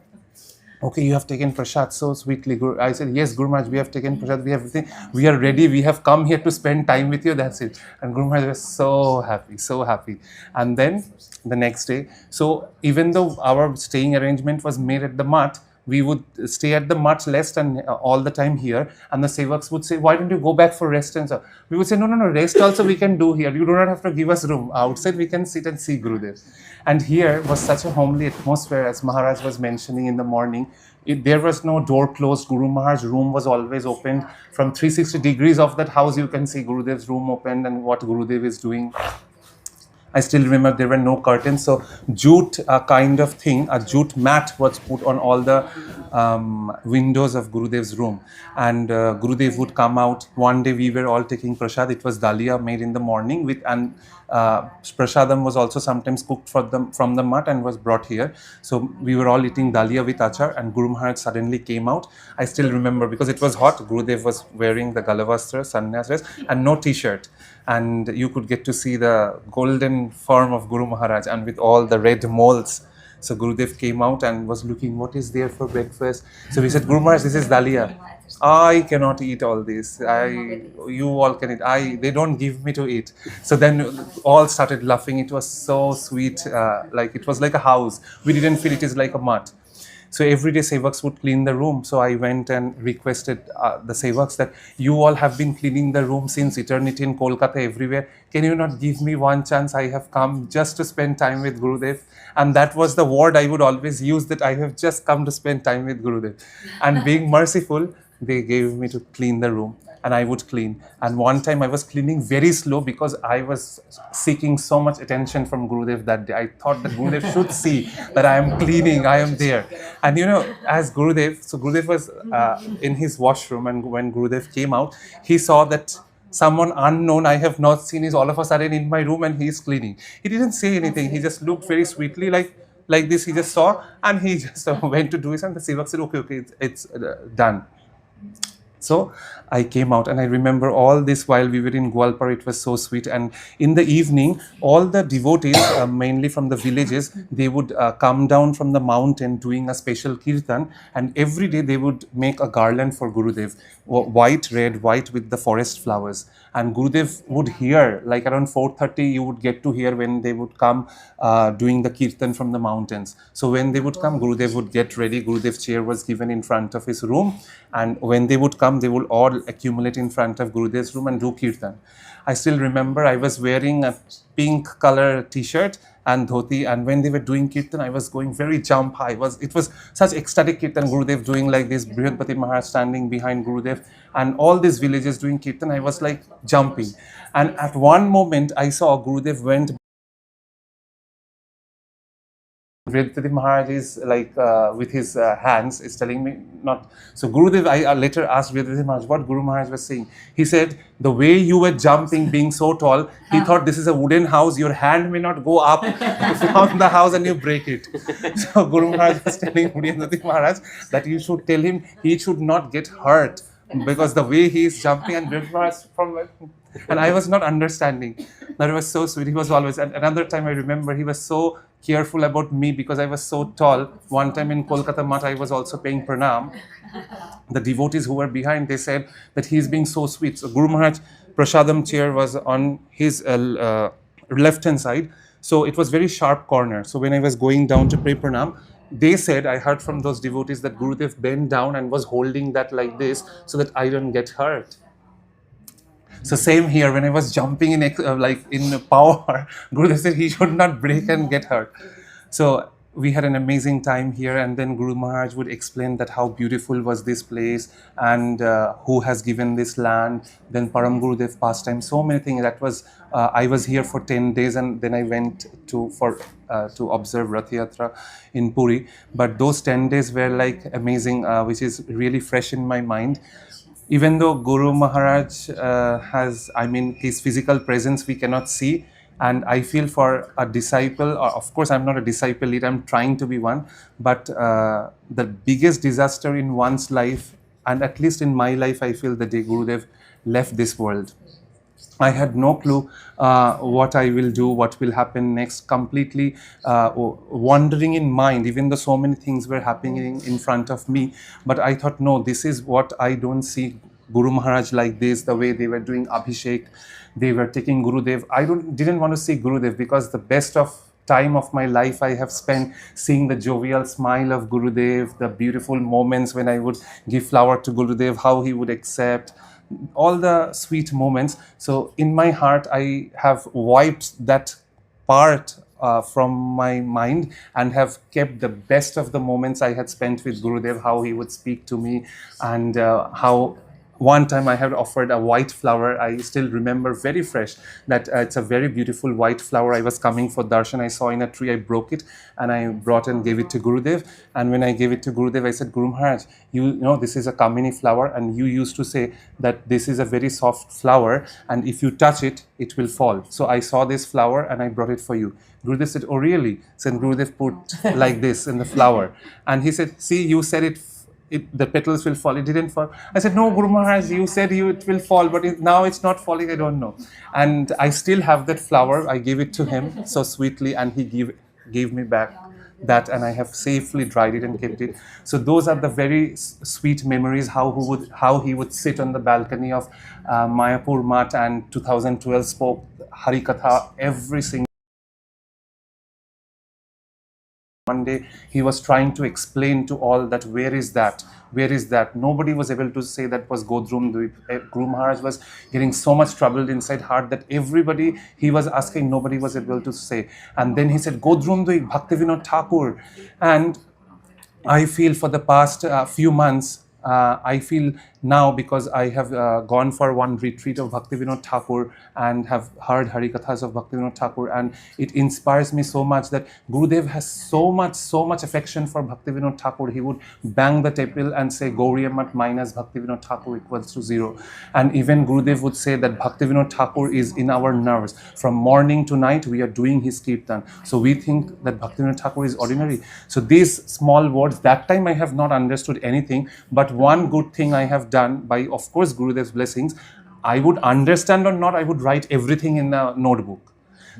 okay, you have taken prasad so sweetly. I said, yes, Guru Maharaj, we have taken prasad, we have everything. We are ready, we have come here to spend time with you, that's it. And Guru Maharaj was so happy, so happy. And then the next day, so even though our staying arrangement was made at the mutt, we would stay at the mutt less and all the time here. And the sevaks would say, why don't you go back for rest? And so we would say, no, rest also we can do here. You do not have to give us room. Outside we can sit and see Gurudev. And here was such a homely atmosphere, as Maharaj was mentioning in the morning. There was no door closed. Guru Maharaj's room was always opened. From 360 degrees of that house, you can see Gurudev's room opened and what Gurudev is doing. I still remember there were no curtains, so jute kind of thing, a jute mat was put on all the windows of Gurudev's room. And Gurudev would come out. One day we were all taking prasad. It was dalia made in the morning and prasadam was also sometimes cooked from the mutt and was brought here. So we were all eating dalia with achar, and Guru Maharaj suddenly came out. I still remember because it was hot. Gurudev was wearing the galavastra, sannyas dress, and no t-shirt. And you could get to see the golden form of Guru Maharaj and with all the red moles. So Gurudev came out and was looking, what is there for breakfast? So we said, Guru Maharaj, this is dalia. I cannot eat all this. You all can eat. They don't give me to eat. So then all started laughing. It was so sweet. Like it was like a house. We didn't feel it is like a mutt. So every day sevaks would clean the room. So I went and requested the sevaks that you all have been cleaning the room since eternity in Kolkata everywhere. Can you not give me one chance? I have come just to spend time with Gurudev. And that was the word I would always use, that I have just come to spend time with Gurudev. And being merciful, they gave me to clean the room. And I would clean. And one time I was cleaning very slow because I was seeking so much attention from Gurudev that day. I thought that Gurudev should see that I am cleaning, I am there. And as Gurudev, so Gurudev was in his washroom, and when Gurudev came out, he saw that someone unknown I have not seen is all of a sudden in my room and he is cleaning. He didn't say anything. He just looked very sweetly like this. He just saw and he just went to do it, and the sevak said, okay, it's done. So I came out, and I remember all this while we were in Gwalpar. It was so sweet. And in the evening, all the devotees, mainly from the villages, they would come down from the mountain doing a special kirtan. And every day they would make a garland for Gurudev, white, red, white with the forest flowers. And Gurudev would hear, like around 4:30, you would get to hear when they would come doing the kirtan from the mountains. So when they would come, Gurudev would get ready. Gurudev's chair was given in front of his room. And when they would come, they would all accumulate in front of Gurudev's room and do kirtan. I still remember I was wearing a pink color t-shirt and dhoti, and when they were doing kirtan, I was going very jump high. It was such ecstatic kirtan, Gurudev doing like this, Brihaspati Maharaj standing behind Gurudev, and all these villages doing kirtan. I was like jumping. And at one moment, I saw Gurudev went. Brihaspati Maharaj is like with his hands is telling me not. So Gurudev, I later asked Brihaspati Maharaj what Guru Maharaj was saying. He said, the way you were jumping, being so tall, he thought this is a wooden house. Your hand may not go up from the house and you break it. So Guru Maharaj was telling Brihaspati Maharaj that you should tell him he should not get hurt because the way he is jumping, and Brihaspati Maharaj and I was not understanding. That was so sweet. He was always. And another time I remember he was so careful about me because I was so tall. One time in Kolkata Math, I was also paying pranam. The devotees who were behind, they said that he's being so sweet. So Guru Maharaj Prasadam chair was on his left hand side. So it was very sharp corner. So when I was going down to pray pranam, they said, I heard from those devotees that Gurudev bent down and was holding that like this so that I don't get hurt. So same here, when I was jumping in in power, Gurudev said he should not break and get hurt. So we had an amazing time here, and then Guru Maharaj would explain that how beautiful was this place and who has given this land. Then Param Gurudev pastime, so many things. That was I was here for 10 days, and then I went to observe Rath Yatra in Puri. But those 10 days were like amazing, which is really fresh in my mind. Even though Guru Maharaj has, his physical presence we cannot see, and I feel for a disciple, or of course I'm not a disciple yet, I'm trying to be one, but the biggest disaster in one's life, and at least in my life, I feel the day Gurudev left this world. I had no clue what I will do, what will happen next, completely wandering in mind, even though so many things were happening in front of me. But I thought, no, this is what I don't see Guru Maharaj like this, the way they were doing Abhishek, they were taking Gurudev. I didn't want to see Gurudev because the best of time of my life I have spent seeing the jovial smile of Gurudev, the beautiful moments when I would give flower to Gurudev, how he would accept, all the sweet moments. So in my heart, I have wiped that part from my mind and have kept the best of the moments I had spent with Gurudev, how he would speak to me, and how one time I had offered a white flower. I still remember very fresh that it's a very beautiful white flower. I was coming for darshan. I saw in a tree, I broke it and I brought and gave it to Gurudev. And when I gave it to Gurudev, I said, Guru Maharaj, you know, this is a Kamini flower, and you used to say that this is a very soft flower, and if you touch it, it will fall. So I saw this flower and I brought it for you. Gurudev said, oh really? So Gurudev put like this in the flower. And he said, see, you said the petals will fall. It didn't fall. I said, no, Guru Maharaj, you said it will fall, but now it's not falling. I don't know. And I still have that flower. I gave it to him so sweetly, and he gave me back that, and I have safely dried it and kept it. So those are the very sweet memories, how he would sit on the balcony of Mayapur Math, and 2012 spoke Harikatha every single. One day he was trying to explain to all that where is that? Nobody was able to say that was Godrum Dweep. Guru Maharaj was getting so much troubled inside heart that everybody he was asking, nobody was able to say. And then he said, Godrum Dweep, Bhaktivinoda Thakur. And I feel for the past few months, I feel now, because I have gone for one retreat of Bhaktivinoda Thakur and have heard Harikathas of Bhaktivinoda Thakur, and it inspires me so much that Gurudev has so much affection for Bhaktivinoda Thakur. He would bang the table and say Gaudiya Math minus Bhaktivinoda Thakur equals to 0. And even Gurudev would say that Bhaktivinoda Thakur is in our nerves. From morning to night we are doing his kirtan. So we think that Bhaktivinoda Thakur is ordinary. So these small words, that time I have not understood anything, but one good thing I have done, by of course Gurudev's blessings, I would understand or not, I would write everything in a notebook.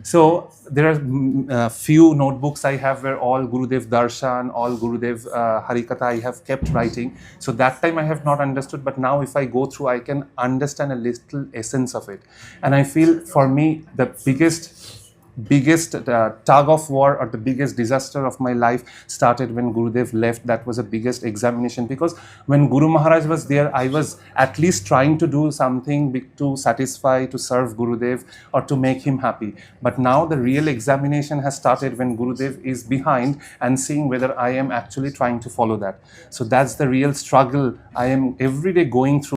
So there are few notebooks I have where all Gurudev Darshan, all Gurudev Harikatha I have kept writing. So that time I have not understood, but now if I go through, I can understand a little essence of it. And I feel for me the biggest tug of war, or the biggest disaster of my life started when Gurudev left. That was the biggest examination, because when Guru Maharaj was there, I was at least trying to do something big to satisfy, to serve Gurudev, or to make him happy. But now the real examination has started when Gurudev is behind and seeing whether I am actually trying to follow that. So that's the real struggle I am every day going through.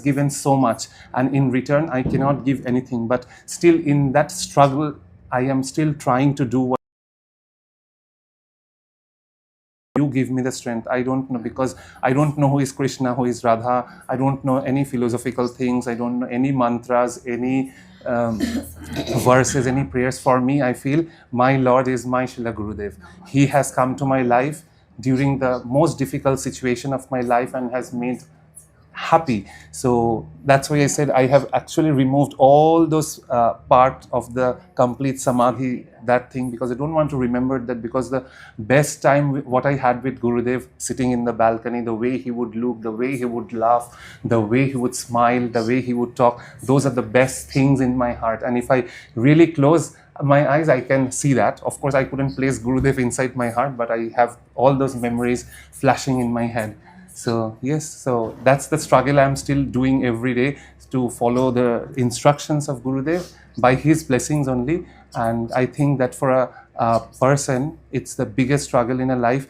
Given so much, and in return I cannot give anything, but still in that struggle I am still trying to do what you give me the strength. I don't know, because I don't know who is Krishna, who is Radha. I don't know any philosophical things. I don't know any mantras, any verses, any prayers. For me, I feel my Lord is my Srila Gurudev. He has come to my life during the most difficult situation of my life and has made happy. So that's why I said I have actually removed all those part of the complete samadhi, that thing, because I don't want to remember that, because the best time what I had with Gurudev, sitting in the balcony, the way he would look, the way he would laugh, the way he would smile, the way he would talk, those are the best things in my heart. And if I really close my eyes, I can see that. Of course, I couldn't place Gurudev inside my heart, but I have all those memories flashing in my head. So yes, so that's the struggle I'm still doing every day, to follow the instructions of Gurudev by his blessings only. And I think that for a person, it's the biggest struggle in a life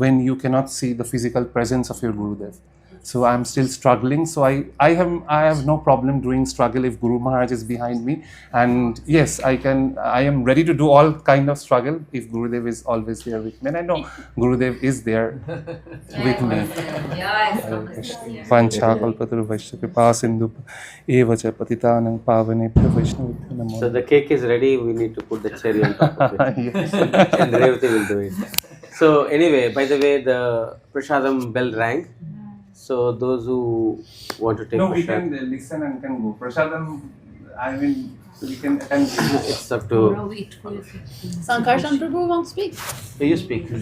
when you cannot see the physical presence of your Gurudev. So I'm still struggling. So I have no problem doing struggle if Guru Maharaj is behind me. And yes, I am ready to do all kind of struggle if Gurudev is always there with me. And I know Gurudev is there with me. Vancha kalpataru vaishya kripa sindhu eva cha patitanang pavanebhyo vaishnavibhyo namo. So the cake is ready. We need to put the cherry on top of it. Yes. And Revati will do it. So anyway, by the way, the Prashadam bell rang. So those who want to take No, we prasad, can listen and can go. Prasadam, I mean, we can attend. it's up to Sankarshan Prabhu won't speak. you speak. You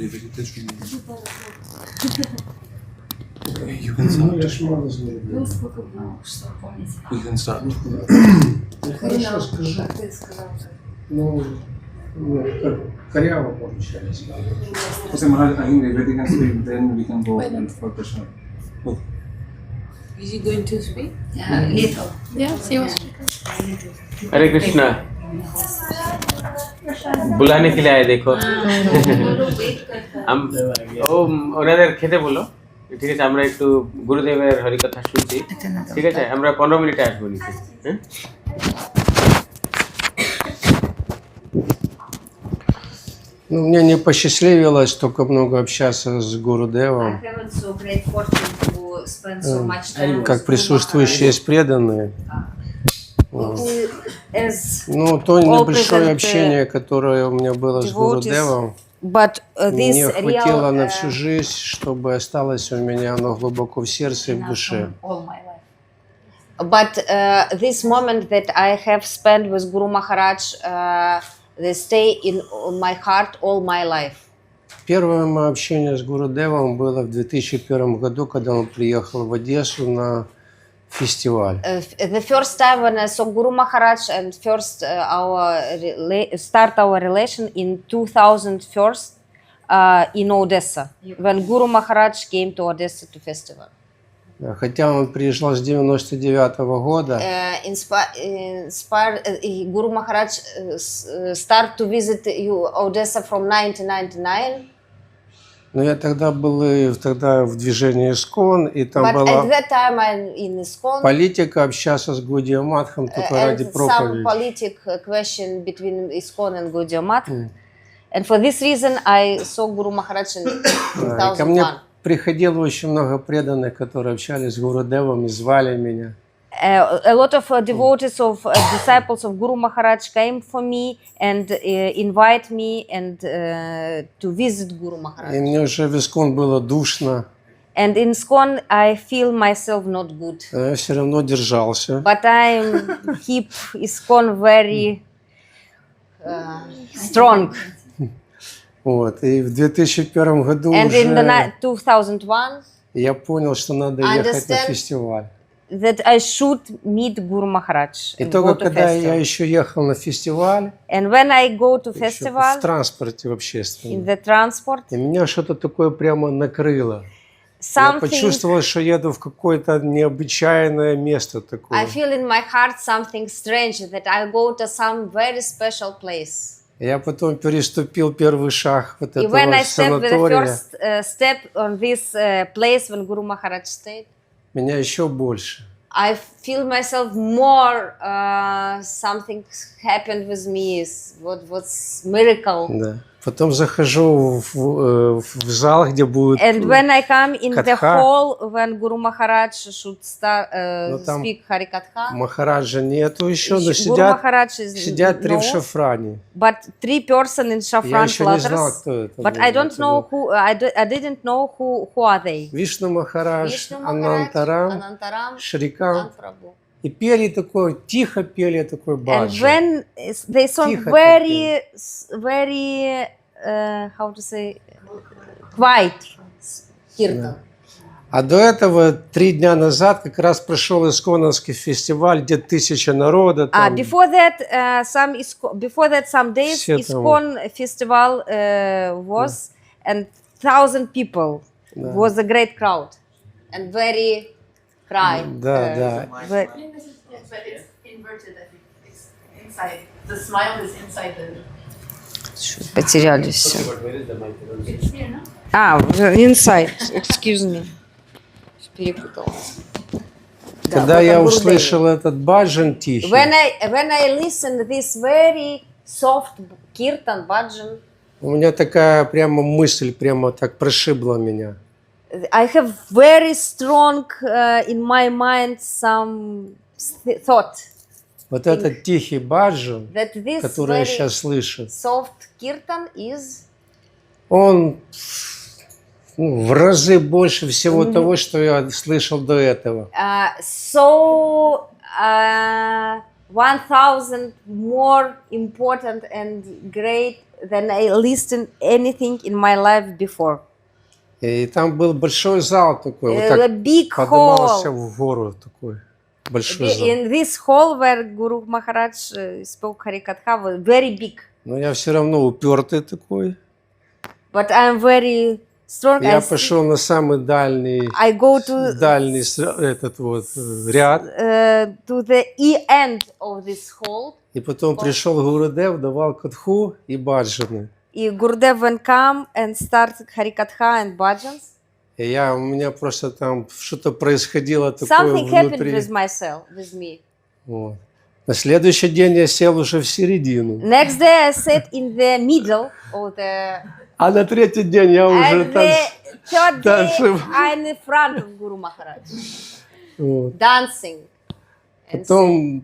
can start. We can start. Коряво получались. После Maharaj, I think Revati can speak, then we can go for Krishna. Is he going to speak? Little. Yes, he was. Hare Krishna. बुलाने के लिए आए देखो हम ওনাদের খেতে বলো ঠিক আছে আমরা একটু গুরুদেবের হরিকথা শুনছি ঠিক আছে আমরা 15 মিনিটে আসবো নিচে হ্যাঁ Ну, мне не посчастливилось только много общаться с Гурудевом. I haven't so great fortune to spend so much time Как with присутствующие есть преданные. as Ну, то all небольшое present, общение, которое у меня было с devotees. Гурудевом, But this мне хватило real на всю жизнь, чтобы осталось у меня оно глубоко в сердце и в душе. all my life. But this moment that I have spent with Guru Maharaj, they stay in my heart all my life. Первое мое общение с Гурудевом было в 2001 году, когда он приехал в Одессу на фестиваль. The first time when I saw Guru Maharaj and first start our relation in 2001 in Odessa, when Guru Maharaj came to Odessa to festival. Хотя он приезжал с 99 года, Guru Maharaj start to visit Odessa from 1999. но я тогда был в движении ИСКОН, и там But была at that time I'm in ISKCON, политика общаться с Гауdiya Матхом только ради and some проповеди. politic question between ISKCON and Gaudiya Math. And for this reason I saw Guru Maharaj in И ко мне 2001. приходило очень много преданных, которые общались с Гурудевом и звали меня. A lot of devotees of disciples of Guru Maharaj came for me and invite me and to visit Guru И Maharaj. мне уже в ИСКОН было душно, And in ISKCON I feel myself not good, но я все равно держался. but I keep ISKCON very strong. Вот. И в 2001 году And in the уже 2001 я понял, что надо I ехать на understand фестиваль. that I should meet Guru Maharaj И and только go to когда я festival. еще ехал на фестиваль, And when I go to еще в festival транспорте в in общественном, the transport, и меня что-то такое прямо накрыло. Я something почувствовал, что еду в какое-то необычайное место I такое. feel in my heart something strange that I go to some very special place. Я потом переступил первый шаг вот And этого when I stepped with the санатория, first step on this place when Guru Maharaj stayed, меня еще больше. I feel myself more. Something happened with me. What was miracle? Да. Потом захожу в зал, где будет And when I come in the Катха. hall, when Guru Maharaj should start там speak Harikatha, Махараджа нету еще, но Guru сидят, Maharaj is сидят 3 в no, шафране. but 3 person in Я saffron еще не знал, platters. кто это But был. I don't Это know был who. I didn't know who are they. Вишну Махарадж, Vishnu Maharaj, Анантарам, Anantaram, Шрикам. Anprabhu. И пели такой, тихо пели такой And баджан. when they song Тихо very, very, how to say, quiet kirtan. А до этого 3 дня назад как раз прошел Исконовский фестиваль, где 1000 народа. Там, Before that, some days Все там. ISKCON festival was, and 1000 people was a great crowd, and very cry. Да, да. But, But it's inverted, I think. It's inside. The smile is inside the. потерялись все. It's here, no? Inside. Excuse me. Перепутала. Когда я услышал этот баджан тихий, When I listen this very soft kirtan bhajan, у меня такая прямо мысль, прямо так прошибла меня. I have very strong in my mind some thought Вот этот тихий баджан, that this который я very сейчас слышу, soft kirtan is он в разы больше всего того, что я слышал до этого. so 1000 more important and great than I listened anything in my life before. И там был большой зал такой, вот A так big поднимался hall. в гору такой, большой зал. In this hall where Guru Maharaj spoke Harikatha was very big. Но я все равно упертый такой. But I'm very strong. Я пошел на самый дальний, I go to дальний этот вот ряд. To the end of this hall. И потом пришел Гурудев, давал катху и баджаны. И Gurudev when come and start Harikatha and bhajans. И у меня просто там что-то происходило такое Something happened внутри. with me. Вот. На следующий день я сел уже в середину. Next day I sat in the middle of the. А на третий день я уже And the third day танцевал. I'm in front of Guru Maharaj, Вот. dancing. And Потом,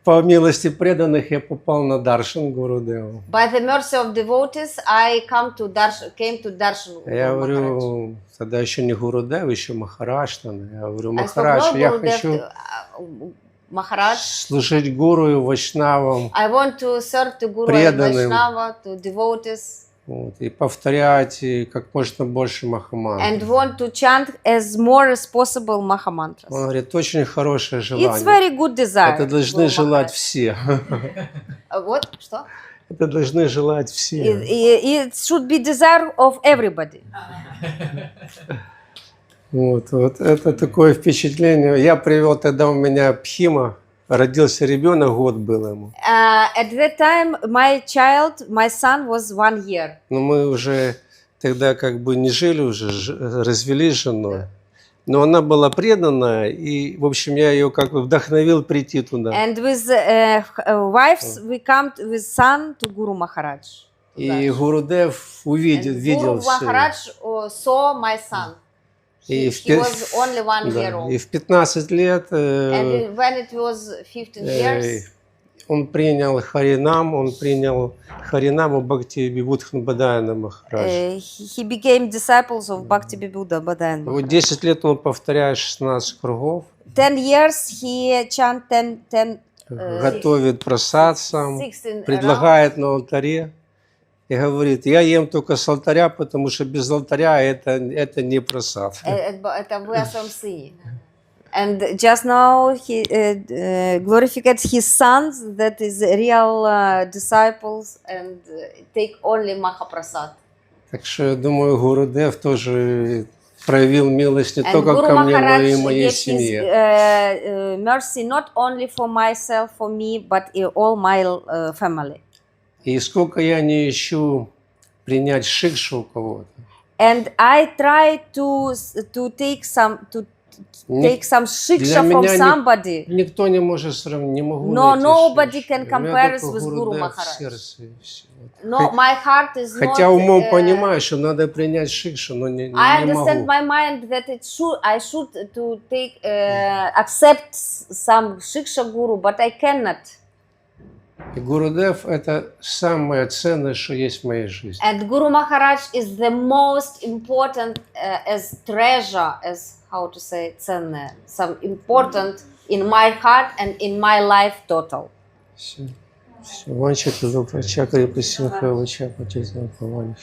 по милости преданных, я попал на Даршан Гурудеву. by the mercy of devotees, I came to darshan Я Guru Maharaj. говорю, тогда еще не Гурудев, еще Махарадж. Я говорю, I spoke Махарадж, no я Gurudev хочу to, Maharaj. служить гуру и вайшнавам. I want to serve to Guru and Преданным. Vaishnava, to devotees, Вот, и повторять и как можно больше махамантры. and want to chant as more as possible Maha mantras. Он говорит, очень хорошее It's желание. very good desire. Это должны Guru желать Maharaj. все. Вот что? Это должны желать все. It should be desire of everybody. Вот это такое впечатление. Я привел тогда, у меня Пхима, родился ребенок, год был ему. At that time, my son was 1 year. Но мы уже тогда как бы не жили уже, развелись с женой. Но она была преданная, и, в общем, я ее как бы вдохновил прийти туда. And with wives, we come with son to Guru Maharaj. И Гурудев увидел, видел Guru все. Maharaj saw my son. И He was only 1 year да, old. и в 15 лет And when it was 15 years, он принял Харинам, у Бхакти Вибудхан Бадаяна Махараджа. he became disciples of Bhakti Bibuddha Badayan. Вот 10 лет он повторяет 16 кругов, 10 years he chant 10 готовит просад сам, 16 предлагает на алтаре и говорит, я ем только с алтаря, потому что без алтаря это не просад. Это вы о своем сыне. And just now he glorifies his sons, that is real disciples, and take only Mahaprasad. Так что я думаю, Гурудев тоже проявил милость не And только Guru ко мне, но и Maharaj моей gave his семье. mercy not only for myself, for me, but all my family. И сколько я не ищу принять шикшу у кого-то, And I try to take some take some Для shiksha from меня somebody. никто не может сравнить, не могу No, найти nobody шиш. can У меня compare только with Guru Гурудев в Maharaj. сердце и всё. No, my heart is Хотя not. умом понимаю, что надо принять шикшу, но I не understand могу. my mind that I should to take accept some shiksha guru, but I cannot. И Гурудев – это самое ценное, что есть в моей жизни. And Guru Maharaj is the most important as treasure, as how to say, ценное, some important in my heart and in my life total. Все. Ванчата Чакри Пасинхава Чапати Павани.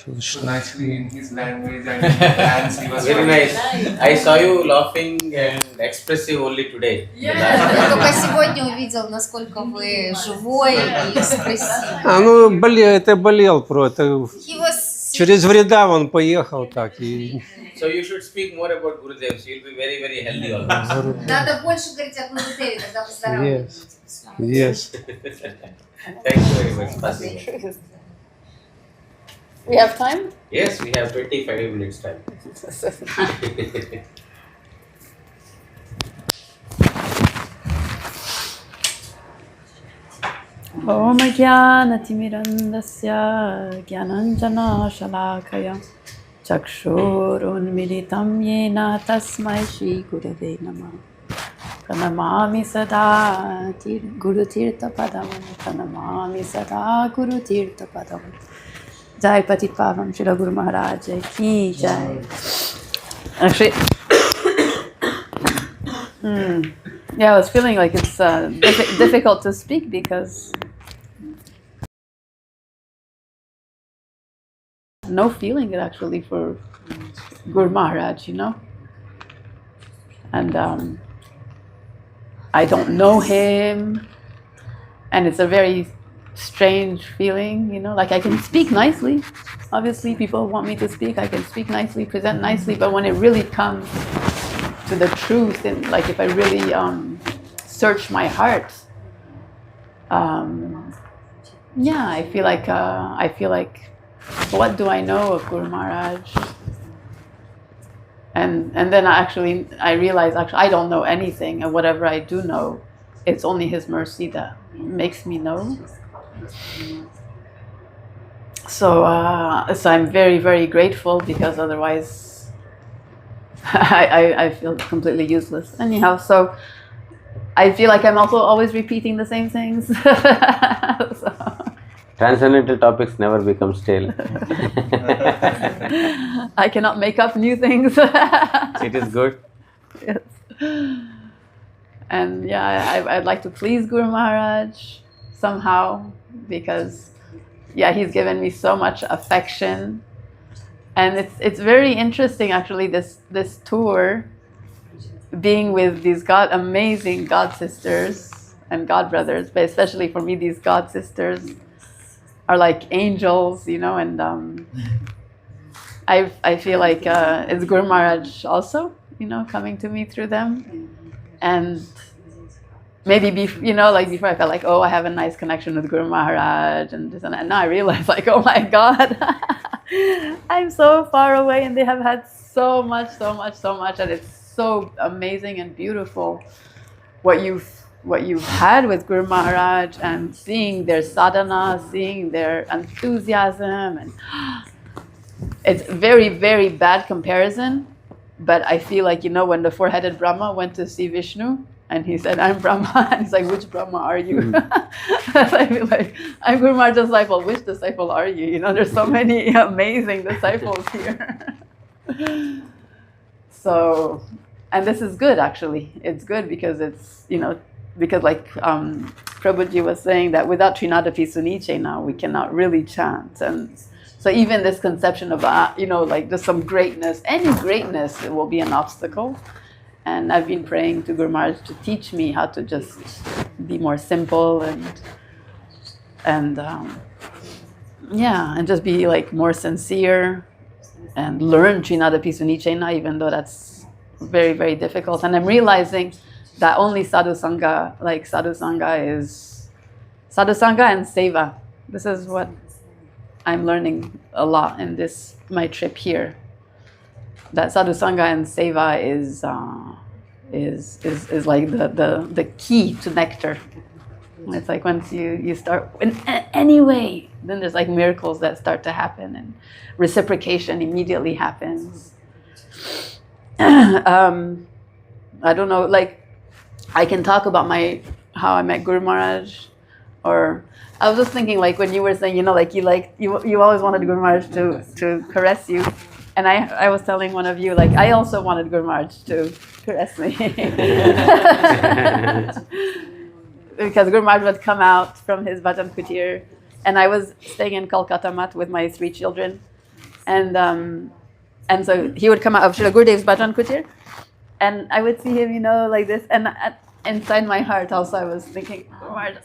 Nicely in his language and dance he was Very nice. I saw you laughing and expressive only today. Только сегодня увидел, насколько вы живой и экспрессивный. Ну, это болел про это. Через вреда он поехал так. И... So you should speak more about Gurudev. So you'll be very, very healthy also. Надо больше говорить о Гурудеве, тогда вы здоровы. Yes. Thank you very much. Spasibo. We have time? Yes, we have 25 minutes time. Om Jnanatimirandasya Jnananjana Shalakaya Chakshurunmilitam Yena Tasmai Shri Gurave Namah Pranamami Sada Guru Tirtha Padam Pranamami Sada Guru Tirtha Padam Jai Patit Pavam Srila Guru Maharaj Ki Jai. Actually, yeah, I was feeling like it's difficult to speak because no feeling actually for Guru Maharaj, you know, and I don't know him, and it's a very strange feeling, you know, like I can speak nicely. Obviously, people want me to speak. I can speak nicely, present nicely, but when it really comes to the truth, and like if I really search my heart, yeah, I feel like what do I know of Guru Maharaj? And then I realize I don't know anything, and whatever I do know, it's only His mercy that makes me know. So I'm very, very grateful, because otherwise I feel completely useless. Anyhow, so I feel like I'm also always repeating the same things. So. Transcendental topics never become stale. I cannot make up new things. It is good. Yes. And yeah, I'd like to please Guru Maharaj somehow, because yeah, he's given me so much affection. And it's very interesting actually, this tour, being with these amazing God sisters and God brothers, but especially for me, these God sisters are like angels, you know, and I feel like it's Guru Maharaj also, you know, coming to me through them. And maybe before I felt like, oh, I have a nice connection with Guru Maharaj and this and that. And now I realize like, oh my God, I'm so far away, and they have had so much, and it's so amazing and beautiful what you've had with Guru Maharaj, and seeing their sadhana, seeing their enthusiasm, and it's very, very bad comparison. But I feel like, you know, when the four-headed Brahma went to see Vishnu, and he said, I'm Brahma, and he's like, which Brahma are you? I feel like, I'm Guru Maharaj's disciple. Which disciple are you? You know, there's so many amazing disciples here. So, and this is good actually. It's good because it's, you know, because like Prabhuji was saying that without Trinadapi Suniche now, we cannot really chant. And so even this conception of, you know, like there's some greatness, any greatness, it will be an obstacle. And I've been praying to Guru Maharaj to teach me how to just be more simple and just be like more sincere and learn Trinadapi Sunichena, even though that's very, very difficult. And I'm realizing that only sadhu sangha is sadhu sangha and seva. This is what I'm learning a lot in my trip here. That sadhu sangha and seva is like the key to nectar. It's like once you start in any way, then there's like miracles that start to happen, and reciprocation immediately happens. I don't know, like I can talk about how I met Guru Maharaj, or I was just thinking, like when you were saying, you always wanted Guru Maharaj to caress you, and I was telling one of you, like I also wanted Guru Maharaj to caress me. Because Guru Maharaj would come out from his bhajan kutir, and I was staying in Kolkata Mat with my 3 children, and so he would come out of Srila Gurudev's bhajan kutir, and I would see him, like this, and inside my heart also I was thinking, Guru Maharaj,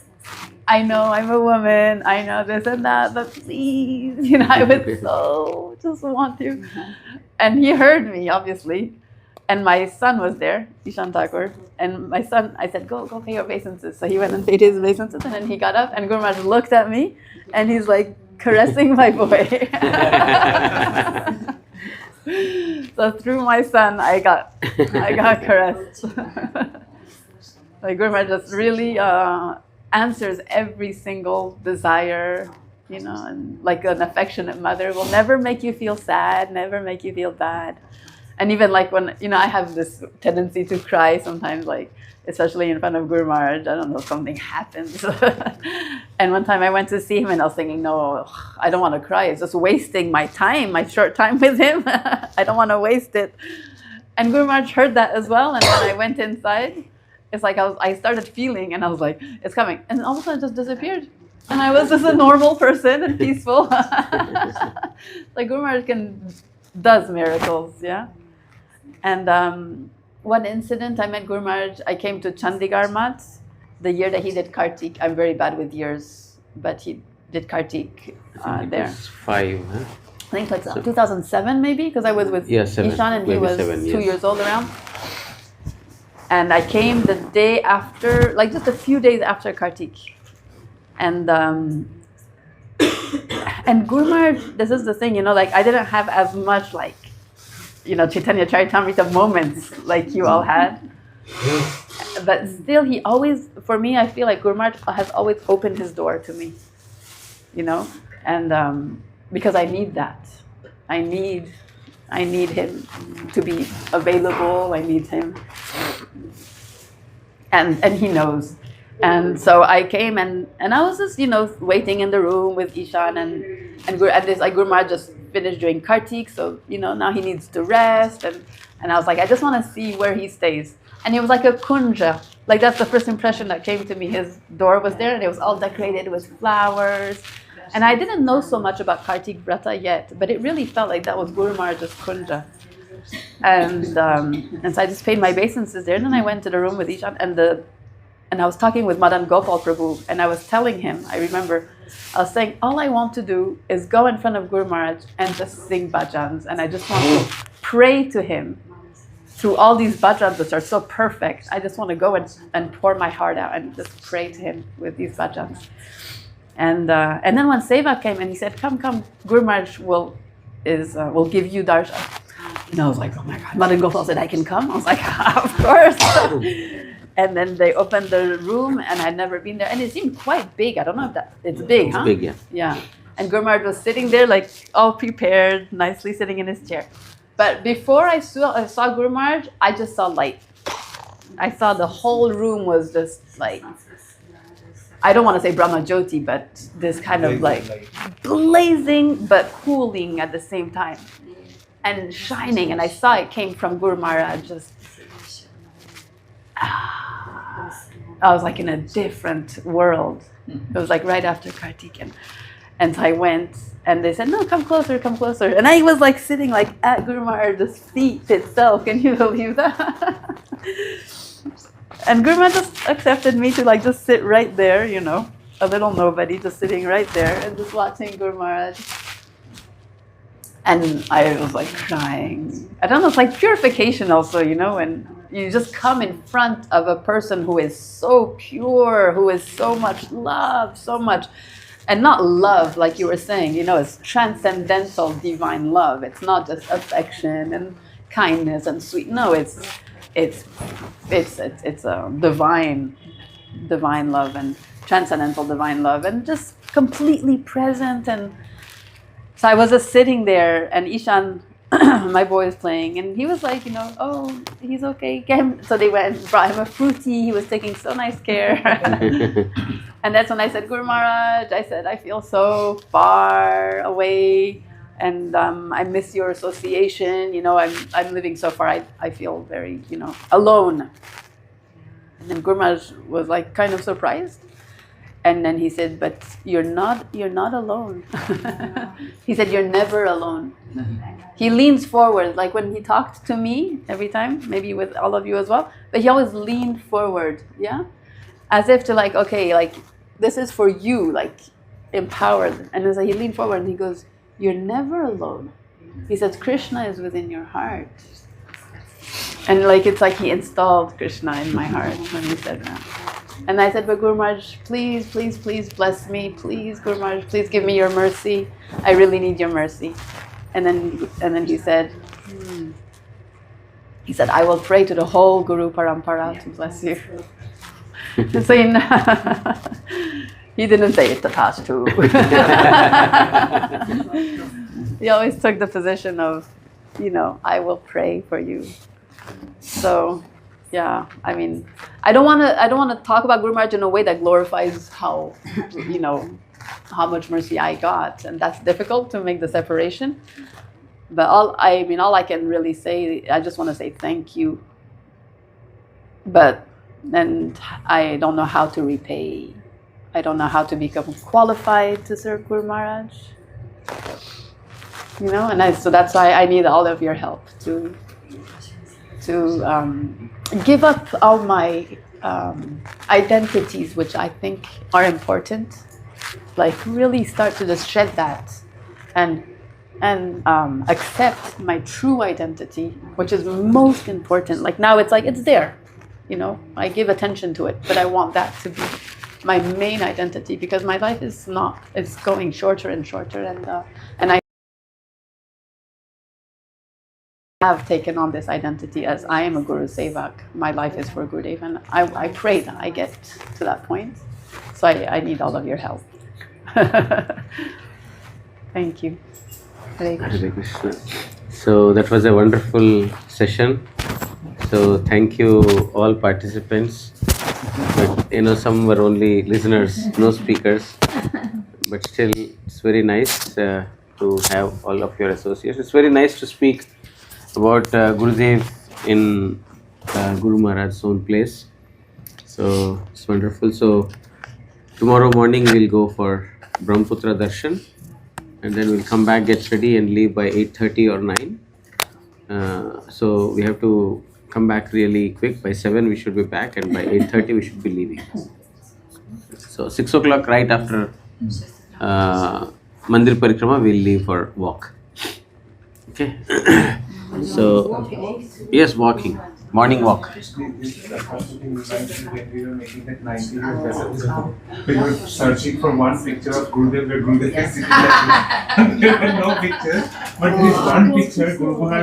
I know I'm a woman, I know this and that, but please, I would so just want to. And he heard me, obviously. And my son was there, Ishan Thakur. And my son, I said, go pay your obeisances. So he went and paid his obeisances, and then he got up, and Guru Maharaj looked at me, and he's like caressing my boy. So through my son, I got caressed. Like Guru Maharaj just really answers every single desire, and like an affectionate mother will never make you feel sad, never make you feel bad. And even like when, I have this tendency to cry sometimes, like, especially in front of Guru Maharaj, I don't know, something happens. And one time I went to see him, and I was thinking, no, I don't want to cry. It's just wasting my time, my short time with him. I don't want to waste it. And Guru Maharaj heard that as well. And when I went inside, it's like I started feeling, and I was like, it's coming. And all of a sudden it just disappeared. And I was just a normal person and peaceful. Like Guru Maharaj does miracles, yeah. And one incident, I met Guru Maharaj. I came to Chandigarh Mat the year that he did Kartik. I'm very bad with years, but he did Kartik there. It was 5, huh? I think like 2007 maybe, because I was with Ishan, and he was 2 years old around. And I came the day after, like just a few days after Kartik. And Guru Maharaj, this is the thing, like I didn't have as much like, Chaitanya Charitamrita moments like you all had. But still, he always, for me, I feel like Guru Maharaj has always opened his door to me, and because I need that. I need him to be available. I need him. And he knows. And so I came and I was just, waiting in the room with Ishan and this like Guru Maharaj just finished doing Kartik, so now he needs to rest, and I was like, I just want to see where he stays. And it was like a kunja, like that's the first impression that came to me. His door was there, and it was all decorated with flowers, and I didn't know so much about Kartik Vrata yet, but it really felt like that was Guru Maharaj's kunja. And so I just paid my obeisances there, and then I went to the room with Ishan, and I was talking with Madan Gopal Prabhu, and I was telling him, I remember, I was saying, all I want to do is go in front of Guru Maharaj and just sing bhajans, and I just want to pray to him through all these bhajans which are so perfect. I just want to go and pour my heart out and just pray to him with these bhajans. And then when Seva came and he said, come, Guru Maharaj will give you darshan. And I was like, oh my God. Madan Gopal said, I can come? I was like, of course. And then they opened the room, and I'd never been there. And it seemed quite big. I don't know if it's big, huh? It's big, yeah. Yeah. And Guru Maharaj was sitting there, like all prepared, nicely sitting in his chair. But before I saw Guru Maharaj, I just saw light. I saw the whole room was just like, I don't want to say Brahma Jyoti, but this kind of like blazing but cooling at the same time. And shining. And I saw it came from Guru Maharaj, just I was like in a different world. It was like right after Kartik, and so I went, and they said, no, come closer. And I was like sitting like at Guru Maharaj's feet itself. Can you believe that? And Guru Maharaj just accepted me to like just sit right there, a little nobody, just sitting right there and just watching Guru Maharaj. And I was like crying. I don't know, it's like purification also, when you just come in front of a person who is so pure, who is so much love, so much, and not love like you were saying, it's transcendental divine love. It's not just affection and kindness and sweet. No, it's it's a divine love and transcendental divine love and just completely present. And so I was just sitting there, and Ishan, my boy, was playing, and he was like, oh, he's okay. So they went and brought him a fruity. He was taking so nice care. And that's when I said, Guru Maharaj, I said, I feel so far away, and I miss your association. I'm living so far. I feel very, alone. And then Guru Maharaj was like kind of surprised. And then he said, but you're not alone. He said, you're never alone. He leans forward, like when he talked to me every time, maybe with all of you as well, but he always leaned forward, yeah? As if to like, okay, like this is for you, like empowered. And so he leaned forward and he goes, you're never alone. He says, Krishna is within your heart. And like, it's like he installed Krishna in my heart when he said that. And I said, but Guru Maharaj, please, please, please bless me. Please, Guru Maharaj, please give me your mercy. I really need your mercy. And then he said, I will pray to the whole Guru Parampara to bless you. So he didn't say it Tathastu. He always took the position of, I will pray for you. So, yeah, I mean, I don't want to talk about Guru Maharaj in a way that glorifies how much mercy I got, and that's difficult to make the separation. But all I can really say, I just want to say thank you. But then I don't know how to repay. I don't know how to become qualified to serve Guru Maharaj. So that's why I need all of your help to give up all my identities, which I think are important. Like really start to just shed that and accept my true identity, which is most important. Like now it's like it's there, I give attention to it, but I want that to be my main identity, because my life is not, it's going shorter and shorter, and I have taken on this identity as I am a Guru Sevak. My life is for Gurudev, and I pray that I get to that point. So I need all of your help. Thank you. Hare Krishna. Hare Krishna. So that was a wonderful session. So thank you all participants. But some were only listeners, no speakers. But still, it's very nice to have all of your associates. It's very nice to speak about Gurudev in Guru Maharaj's own place. So it's wonderful. So tomorrow morning we'll go for Brahmaputra Darshan, and then we'll come back, get ready and leave by 8:30 or 9. So we have to come back really quick. By 7 we should be back, and by 8:30 we should be leaving. So 6 o'clock right after Mandir Parikrama we'll leave for walk. Okay. So yes, walking. Morning walk. We were searching for one picture of Gurudev where Gurudev is sitting. There were no pictures, but there is one picture Guru Maharaj